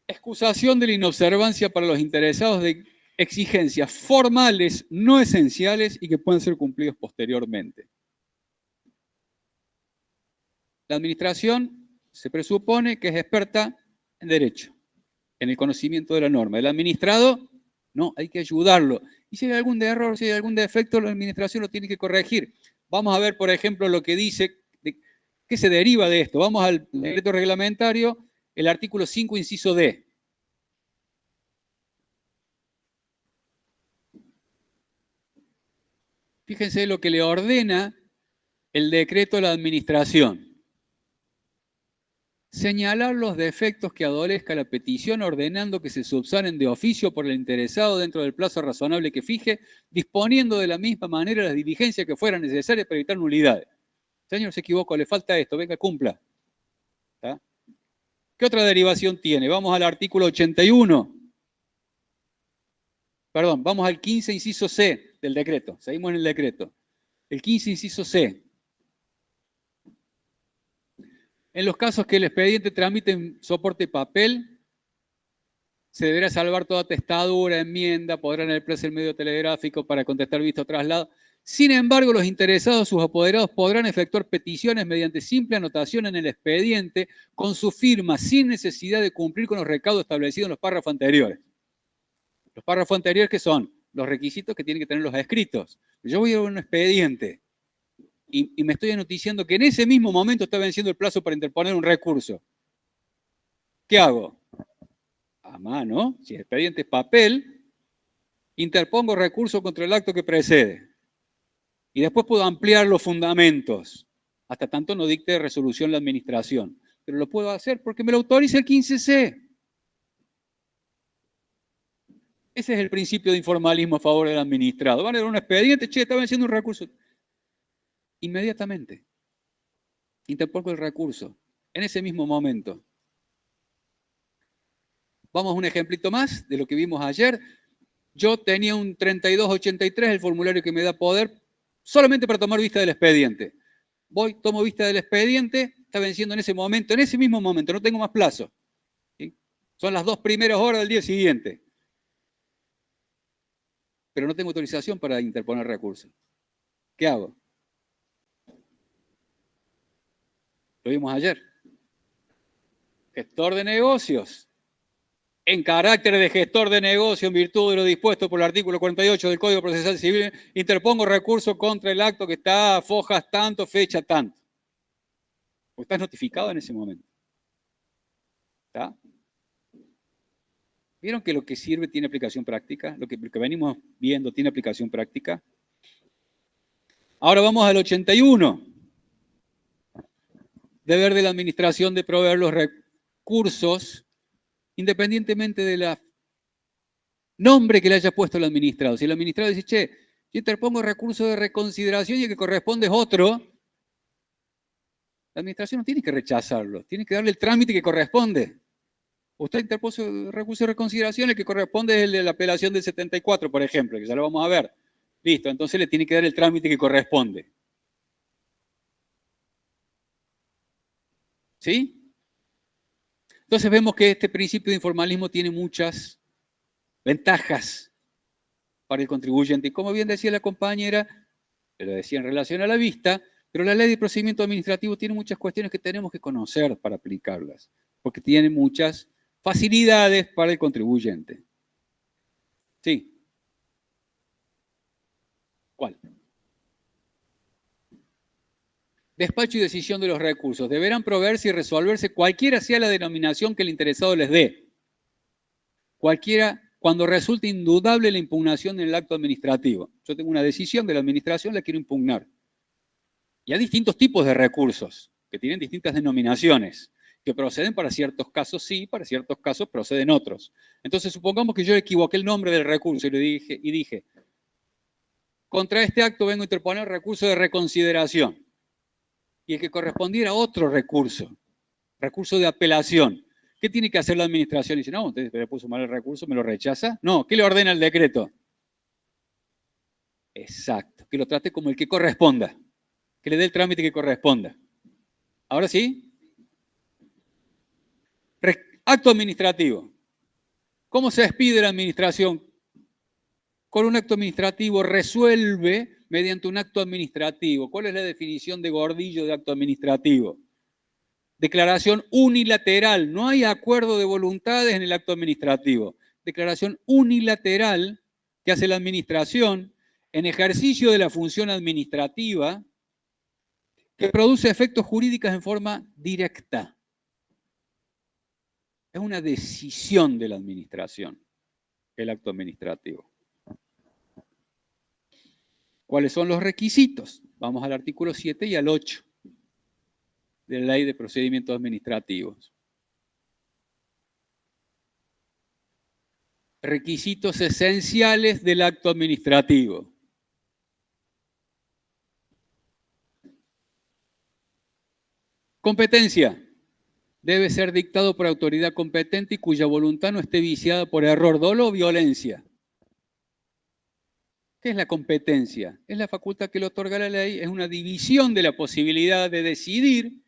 S3: Excusación de la inobservancia para los interesados de exigencias formales no esenciales y que pueden ser cumplidos posteriormente. La administración se presupone que es experta en derecho, en el conocimiento de la norma. El administrado, no, hay que ayudarlo. Y si hay algún error, si hay algún defecto, la administración lo tiene que corregir. Vamos a ver, por ejemplo, lo que dice ¿Qué se deriva de esto? Vamos al decreto reglamentario, el artículo 5, inciso D. Fíjense lo que le ordena el decreto a la administración. Señalar los defectos que adolezca la petición ordenando que se subsanen de oficio por el interesado dentro del plazo razonable que fije, disponiendo de la misma manera las diligencias que fueran necesarias para evitar nulidades. Señor, se equivocó, le falta esto, venga, cumpla. ¿Está? ¿Qué otra derivación tiene? Vamos al artículo 81. Perdón, vamos al 15, inciso C del decreto. Seguimos en el decreto. El 15, inciso C. En los casos que el expediente tramite en soporte papel, se deberá salvar toda atestadura, enmienda, podrán el plazo del medio telegráfico para contestar visto o traslado. Sin embargo, los interesados, sus apoderados, podrán efectuar peticiones mediante simple anotación en el expediente con su firma, sin necesidad de cumplir con los recaudos establecidos en los párrafos anteriores. Los párrafos anteriores, ¿qué son? Los requisitos que tienen que tener los escritos. Yo voy a un expediente y me estoy anoticiando que en ese mismo momento está venciendo el plazo para interponer un recurso. ¿Qué hago? A mano, si el expediente es papel, interpongo recurso contra el acto que precede. Y después puedo ampliar los fundamentos, hasta tanto no dicte resolución la administración. Pero lo puedo hacer porque me lo autoriza el 15C. Ese es el principio de informalismo a favor del administrado. Van a ver un expediente, che, está venciendo un recurso. Inmediatamente. Interpongo el recurso. En ese mismo momento. Vamos a un ejemplito más de lo que vimos ayer. Yo tenía un 3283, el formulario que me da poder, solamente para tomar vista del expediente. Voy, tomo vista del expediente, está venciendo en ese momento, en ese mismo momento, no tengo más plazo. ¿Sí? Son las 2 primeras horas del día siguiente. Pero no tengo autorización para interponer recursos. ¿Qué hago? Lo vimos ayer. Gestor de negocios. En carácter de gestor de negocio, en virtud de lo dispuesto por el artículo 48 del Código Procesal Civil, interpongo recurso contra el acto que está, fojas tanto, fecha tanto. Porque estás notificado en ese momento. ¿Está? ¿Vieron que lo que sirve tiene aplicación práctica? Lo que venimos viendo tiene aplicación práctica. Ahora vamos al 81. Deber de la administración de proveer los recursos independientemente del nombre que le haya puesto el administrado. Si el administrado dice, che, yo interpongo recurso de reconsideración y el que corresponde es otro, la administración no tiene que rechazarlo, tiene que darle el trámite que corresponde. Usted interpuso recurso de reconsideración, el que corresponde es el de la apelación del 74, por ejemplo, que ya lo vamos a ver. Listo, entonces le tiene que dar el trámite que corresponde. ¿Sí? Entonces vemos que este principio de informalismo tiene muchas ventajas para el contribuyente. Y como bien decía la compañera, lo decía en relación a la vista, pero la ley de procedimiento administrativo tiene muchas cuestiones que tenemos que conocer para aplicarlas, porque tiene muchas facilidades para el contribuyente. Sí. ¿Cuál? Despacho y decisión de los recursos. Deberán proveerse y resolverse cualquiera sea la denominación que el interesado les dé. Cualquiera, cuando resulte indudable la impugnación en el acto administrativo. Yo tengo una decisión de la administración, la quiero impugnar. Y hay distintos tipos de recursos que tienen distintas denominaciones, que proceden para ciertos casos sí, para ciertos casos proceden otros. Entonces supongamos que yo equivoqué el nombre del recurso y dije, contra este acto vengo a interponer recurso de reconsideración. Y el que correspondiera a otro recurso de apelación. ¿Qué tiene que hacer la administración? Y dice, no, usted le puso mal el recurso, ¿me lo rechaza? No, ¿qué le ordena el decreto? Exacto, que lo trate como el que corresponda, que le dé el trámite que corresponda. ¿Ahora sí? Acto administrativo. ¿Cómo se despide la administración? Con un acto administrativo resuelve mediante un acto administrativo. ¿Cuál es la definición de Gordillo de acto administrativo? Declaración unilateral. No hay acuerdo de voluntades en el acto administrativo. Declaración unilateral que hace la administración en ejercicio de la función administrativa que produce efectos jurídicos en forma directa. Es una decisión de la administración, el acto administrativo. ¿Cuáles son los requisitos? Vamos al artículo 7 y al 8 de la Ley de Procedimientos Administrativos. Requisitos esenciales del acto administrativo. Competencia. Debe ser dictado por autoridad competente y cuya voluntad no esté viciada por error, dolo o violencia. ¿Qué es la competencia? Es la facultad que le otorga la ley, es una división de la posibilidad de decidir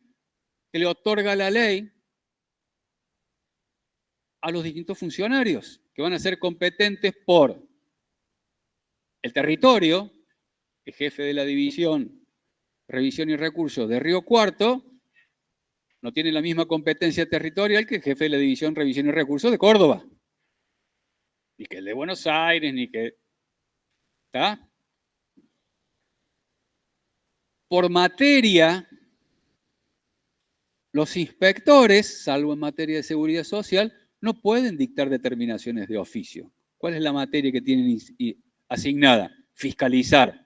S3: que le otorga la ley a los distintos funcionarios, que van a ser competentes por el territorio, el jefe de la división, revisión y recursos de Río Cuarto, no tiene la misma competencia territorial que el jefe de la división, revisión y recursos de Córdoba. Ni que el de Buenos Aires, ni que... ¿Está? Por materia, los inspectores, salvo en materia de seguridad social, no pueden dictar determinaciones de oficio. ¿Cuál es la materia que tienen asignada? Fiscalizar.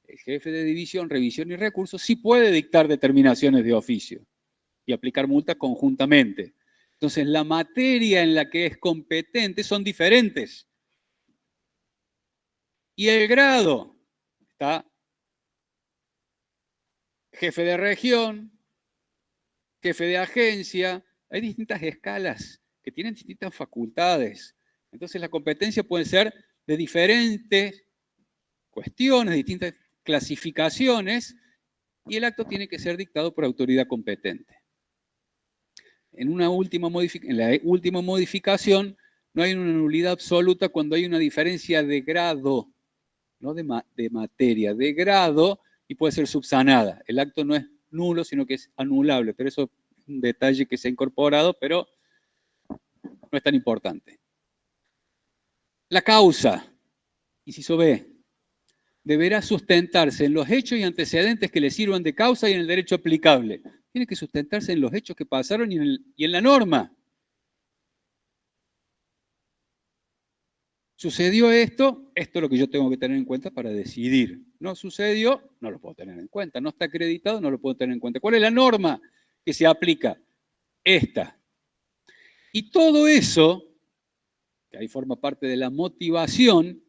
S3: El jefe de división, revisión y recursos sí puede dictar determinaciones de oficio y aplicar multas conjuntamente. Entonces, la materia en la que es competente son diferentes. Y el grado, está jefe de región, jefe de agencia, hay distintas escalas que tienen distintas facultades. Entonces la competencia puede ser de diferentes cuestiones, distintas clasificaciones, y el acto tiene que ser dictado por autoridad competente. En la última modificación no hay una nulidad absoluta cuando hay una diferencia de grado, no de materia, de grado, y puede ser subsanada. El acto no es nulo, sino que es anulable, pero eso es un detalle que se ha incorporado, pero no es tan importante. La causa, inciso B, deberá sustentarse en los hechos y antecedentes que le sirvan de causa y en el derecho aplicable. Tiene que sustentarse en los hechos que pasaron y en la norma. Sucedió esto, esto es lo que yo tengo que tener en cuenta para decidir. No sucedió, no lo puedo tener en cuenta. No está acreditado, no lo puedo tener en cuenta. ¿Cuál es la norma que se aplica? Esta. Y todo eso, que ahí forma parte de la motivación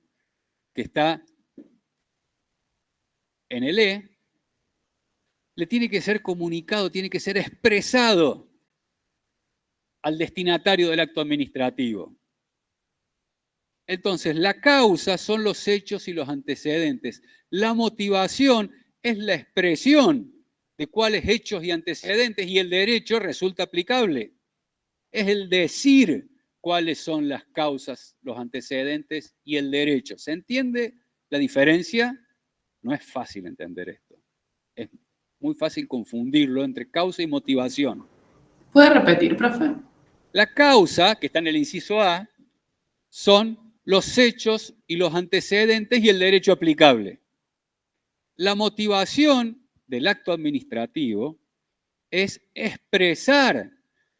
S3: que está en el E, le tiene que ser comunicado, tiene que ser expresado al destinatario del acto administrativo. Entonces, la causa son los hechos y los antecedentes. La motivación es la expresión de cuáles hechos y antecedentes, y el derecho resulta aplicable. Es el decir cuáles son las causas, los antecedentes y el derecho. ¿Se entiende la diferencia? No es fácil entender esto. Es muy fácil confundirlo entre causa y motivación.
S5: ¿Puede repetir, profe?
S3: La causa, que está en el inciso A, son los hechos y los antecedentes y el derecho aplicable. La motivación del acto administrativo es expresar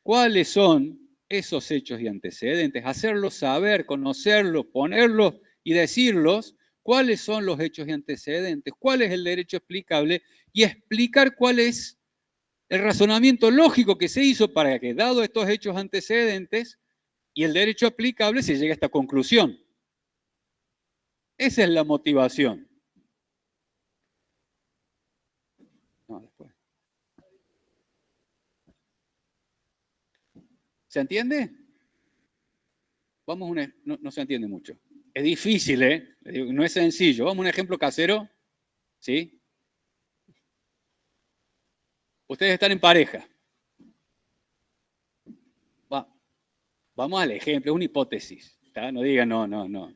S3: cuáles son esos hechos y antecedentes, hacerlos saber, conocerlos, ponerlos y decirlos, cuáles son los hechos y antecedentes, cuál es el derecho aplicable y explicar cuál es el razonamiento lógico que se hizo para que, dado estos hechos antecedentes y el derecho aplicable, se llegue a esta conclusión. Esa es la motivación. No, después. ¿Se entiende? Vamos no se entiende mucho. Es difícil, ¿eh? No es sencillo. Vamos a un ejemplo casero. ¿Sí? Ustedes están en pareja. Vamos al ejemplo, es una hipótesis. ¿Está? No digan no.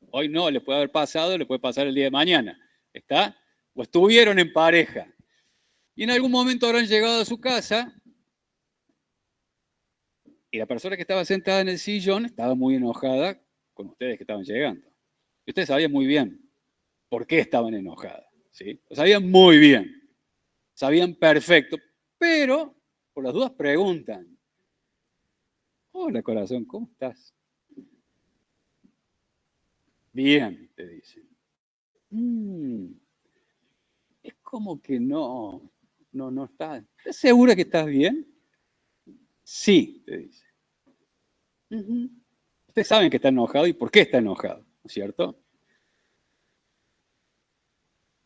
S3: Hoy no, le puede haber pasado, le puede pasar el día de mañana. ¿Está? O estuvieron en pareja. Y en algún momento habrán llegado a su casa y la persona que estaba sentada en el sillón estaba muy enojada con ustedes que estaban llegando. Y ustedes sabían muy bien por qué estaban enojadas. ¿Sí? Lo sabían muy bien. Sabían perfecto, pero por las dudas preguntan. Hola, corazón, ¿cómo estás? Bien, te dicen. Es como que no estás. ¿Estás segura que estás bien? Sí, te dice. Ustedes saben que está enojado y por qué está enojado, ¿no es cierto?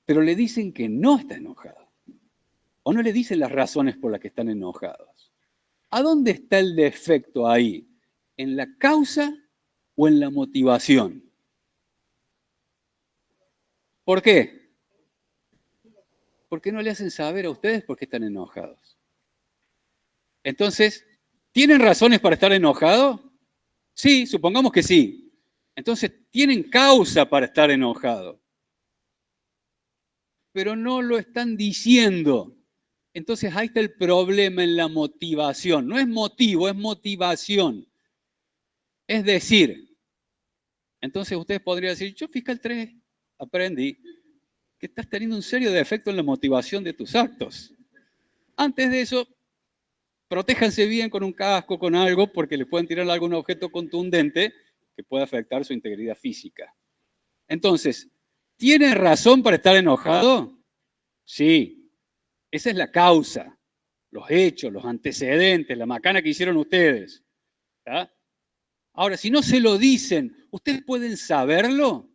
S3: Pero le dicen que no está enojado. O no le dicen las razones por las que están enojados. ¿A dónde está el defecto ahí? ¿En la causa o en la motivación? ¿Por qué? ¿Por qué no le hacen saber a ustedes por qué están enojados? Entonces, ¿tienen razones para estar enojados? Sí, supongamos que sí. Entonces, tienen causa para estar enojados. Pero no lo están diciendo. Entonces, ahí está el problema en la motivación. No es motivo, es motivación. Es decir, entonces ustedes podrían decir, yo fiscal 3 aprendí que estás teniendo un serio defecto en la motivación de tus actos. Antes de eso, protéjanse bien con un casco, con algo, porque les pueden tirar algún objeto contundente que pueda afectar su integridad física. Entonces, ¿tiene razón para estar enojado? Sí. Esa es la causa, los hechos, los antecedentes, la macana que hicieron ustedes. ¿Tá? Ahora, si no se lo dicen, ¿ustedes pueden saberlo?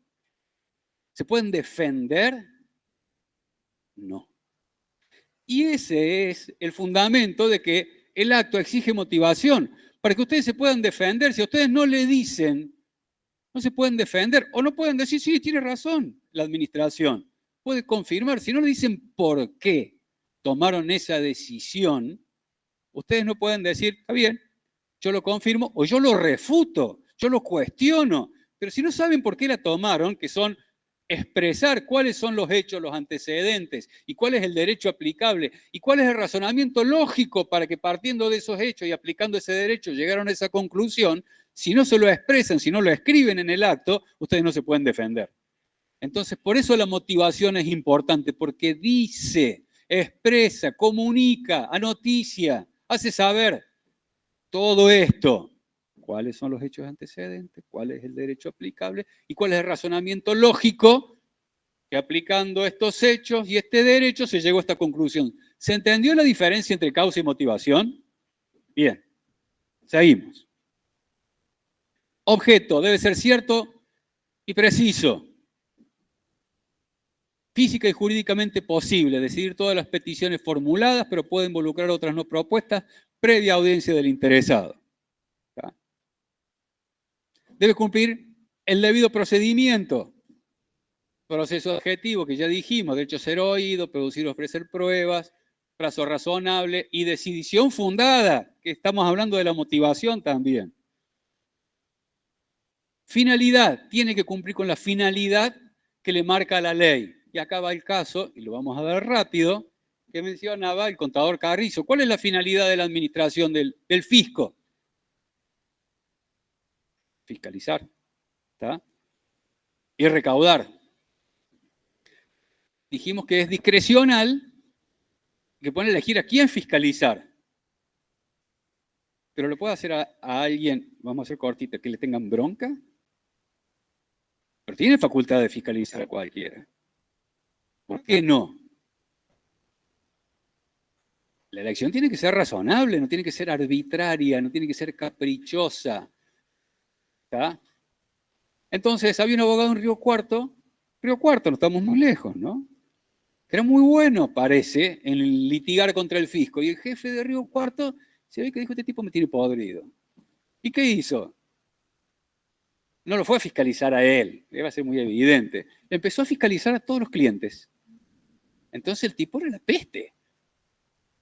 S3: ¿Se pueden defender? No. Y ese es el fundamento de que el acto exige motivación. Para que ustedes se puedan defender, si a ustedes no le dicen, no se pueden defender. O no pueden decir, sí, tiene razón la administración. Puede confirmar. Si no le dicen por qué tomaron esa decisión, ustedes no pueden decir, está bien, yo lo confirmo o yo lo refuto, yo lo cuestiono. Pero si no saben por qué la tomaron, que son expresar cuáles son los hechos, los antecedentes y cuál es el derecho aplicable y cuál es el razonamiento lógico para que partiendo de esos hechos y aplicando ese derecho llegaron a esa conclusión, si no se lo expresan, si no lo escriben en el acto, ustedes no se pueden defender. Entonces, por eso la motivación es importante, porque dice, expresa, comunica, anoticia, hace saber todo esto. ¿Cuáles son los hechos antecedentes? ¿Cuál es el derecho aplicable? ¿Y cuál es el razonamiento lógico que aplicando estos hechos y este derecho se llegó a esta conclusión? ¿Se entendió la diferencia entre causa y motivación? Bien, seguimos. Objeto debe ser cierto y preciso. Física y jurídicamente posible. Decidir todas las peticiones formuladas, pero puede involucrar otras no propuestas previa audiencia del interesado. Debe cumplir el debido procedimiento. Proceso objetivo, que ya dijimos, derecho a ser oído, producir o ofrecer pruebas, plazo razonable y decisión fundada, que estamos hablando de la motivación también. Finalidad, tiene que cumplir con la finalidad que le marca la ley. Y acá va el caso, y lo vamos a ver rápido, que mencionaba el contador Carrizo. ¿Cuál es la finalidad de la administración del fisco? Fiscalizar, ¿está? Y recaudar. Dijimos que es discrecional, que puede elegir a quién fiscalizar. Pero lo puede hacer a alguien, vamos a hacer cortita, que le tengan bronca. Pero tiene facultad de fiscalizar a cualquiera. ¿Por qué no? La elección tiene que ser razonable, no tiene que ser arbitraria, no tiene que ser caprichosa. ¿Está? Entonces, había un abogado en Río Cuarto, no estamos muy lejos, ¿no? Que era muy bueno, parece, en litigar contra el fisco. Y el jefe de Río Cuarto se ve que dijo, este tipo me tiene podrido. ¿Y qué hizo? No lo fue a fiscalizar a él, va a ser muy evidente. Empezó a fiscalizar a todos los clientes. Entonces el tipo era la peste.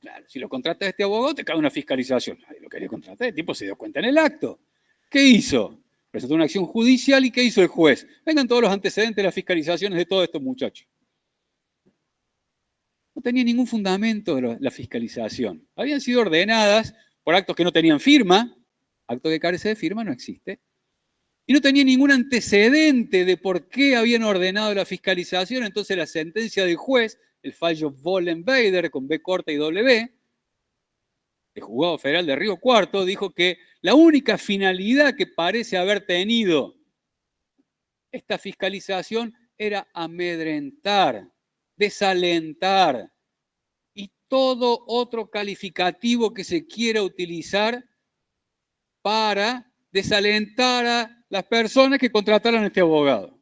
S3: Claro, si lo contratas a este abogado, te cae una fiscalización. Ay, lo quería contratar, el tipo se dio cuenta en el acto. ¿Qué hizo? Presentó una acción judicial y ¿qué hizo el juez? Vengan todos los antecedentes de las fiscalizaciones de todos estos muchachos. No tenía ningún fundamento de la fiscalización. Habían sido ordenadas por actos que no tenían firma. Acto que carece de firma no existe. Y no tenía ningún antecedente de por qué habían ordenado la fiscalización. Entonces la sentencia del juez, el fallo Vollenweider con B corta y W, el juzgado federal de Río Cuarto, dijo que la única finalidad que parece haber tenido esta fiscalización era amedrentar, desalentar, y todo otro calificativo que se quiera utilizar para desalentar a las personas que contrataron a este abogado.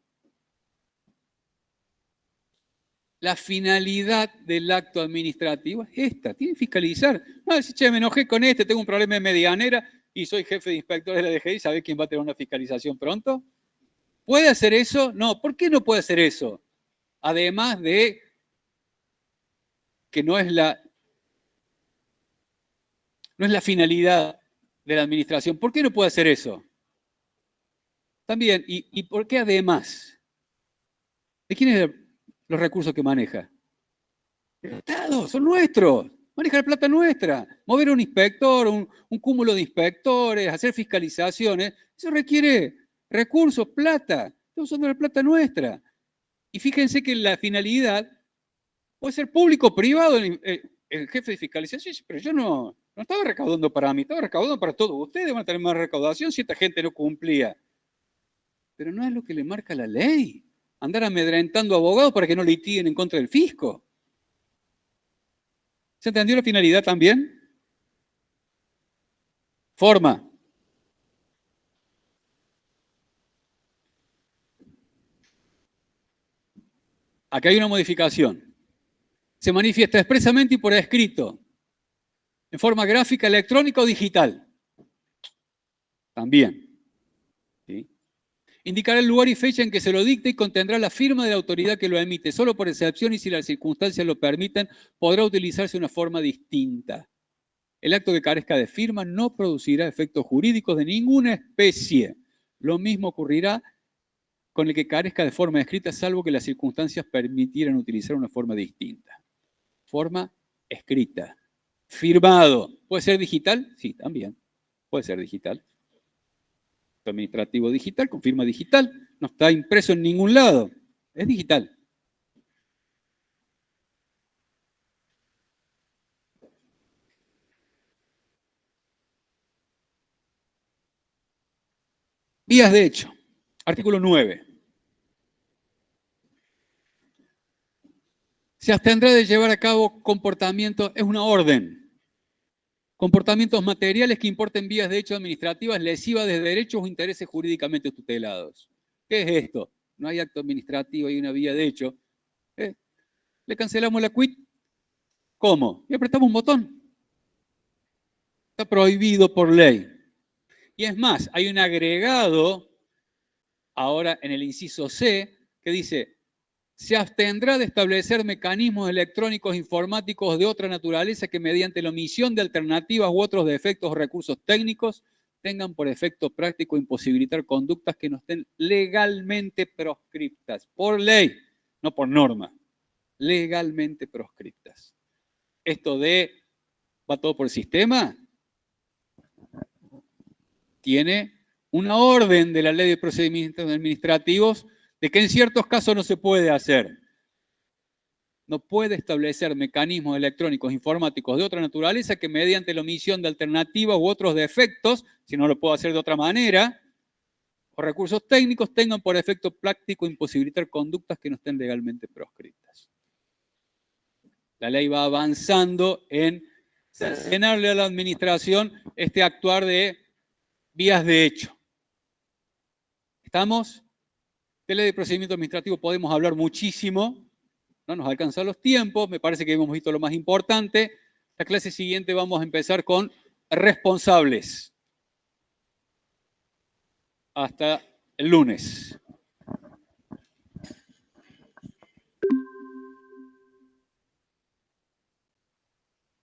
S3: La finalidad del acto administrativo es esta, tiene que fiscalizar. No decir, che, me enojé con este, tengo un problema de medianera y soy jefe de inspector de la DGI, ¿sabés quién va a tener una fiscalización pronto? ¿Puede hacer eso? No, ¿por qué no puede hacer eso? Además de que no es la finalidad de la administración. ¿Por qué no puede hacer eso? También, ¿y por qué además? ¿De quién es los recursos que maneja? El Estado, son nuestros. Maneja la plata nuestra. Mover a un inspector, un cúmulo de inspectores, hacer fiscalizaciones, eso requiere recursos, plata. Estamos usando la plata nuestra. Y fíjense que la finalidad puede ser público o privado. El jefe de fiscalización, pero yo no estaba recaudando para mí, estaba recaudando para todos. Ustedes van a tener más recaudación si esta gente no cumplía. Pero no es lo que le marca la ley. Andar amedrentando abogados para que no litiguen en contra del fisco. ¿Se entendió la finalidad también? Forma. Acá hay una modificación. Se manifiesta expresamente y por escrito, en forma gráfica, electrónica o digital. También. ¿Sí? Indicará el lugar y fecha en que se lo dicte y contendrá la firma de la autoridad que lo emite. Solo por excepción y si las circunstancias lo permiten, podrá utilizarse una forma distinta. El acto que carezca de firma no producirá efectos jurídicos de ninguna especie. Lo mismo ocurrirá con el que carezca de forma escrita, salvo que las circunstancias permitieran utilizar una forma distinta. Forma escrita. Firmado. ¿Puede ser digital? Sí, también. Puede ser digital. Administrativo digital, con firma digital. No está impreso en ningún lado. Es digital. Vías de hecho. Artículo 9. Se abstendrá de llevar a cabo comportamientos, es una orden. Comportamientos materiales que importen vías de hecho administrativas lesivas de derechos o intereses jurídicamente tutelados. ¿Qué es esto? No hay acto administrativo, hay una vía de hecho. Le cancelamos la quit. ¿Cómo? Y apretamos un botón. Está prohibido por ley. Y es más, hay un agregado ahora en el inciso C que dice: se abstendrá de establecer mecanismos electrónicos informáticos de otra naturaleza que mediante la omisión de alternativas u otros defectos o recursos técnicos tengan por efecto práctico imposibilitar conductas que no estén legalmente proscriptas. Por ley, no por norma. Legalmente proscriptas. Esto de va todo por sistema tiene una orden de la Ley de Procedimientos Administrativos de que en ciertos casos no se puede hacer. No puede establecer mecanismos electrónicos informáticos de otra naturaleza que mediante la omisión de alternativas u otros defectos, si no lo puedo hacer de otra manera, o recursos técnicos tengan por efecto práctico imposibilitar conductas que no estén legalmente proscritas. La ley va avanzando en sancionarle a la administración este actuar de vías de hecho. ¿Estamos? De ley de procedimiento administrativo podemos hablar muchísimo, no nos alcanzan los tiempos, me parece que hemos visto lo más importante. La clase siguiente vamos a empezar con responsables. Hasta el lunes.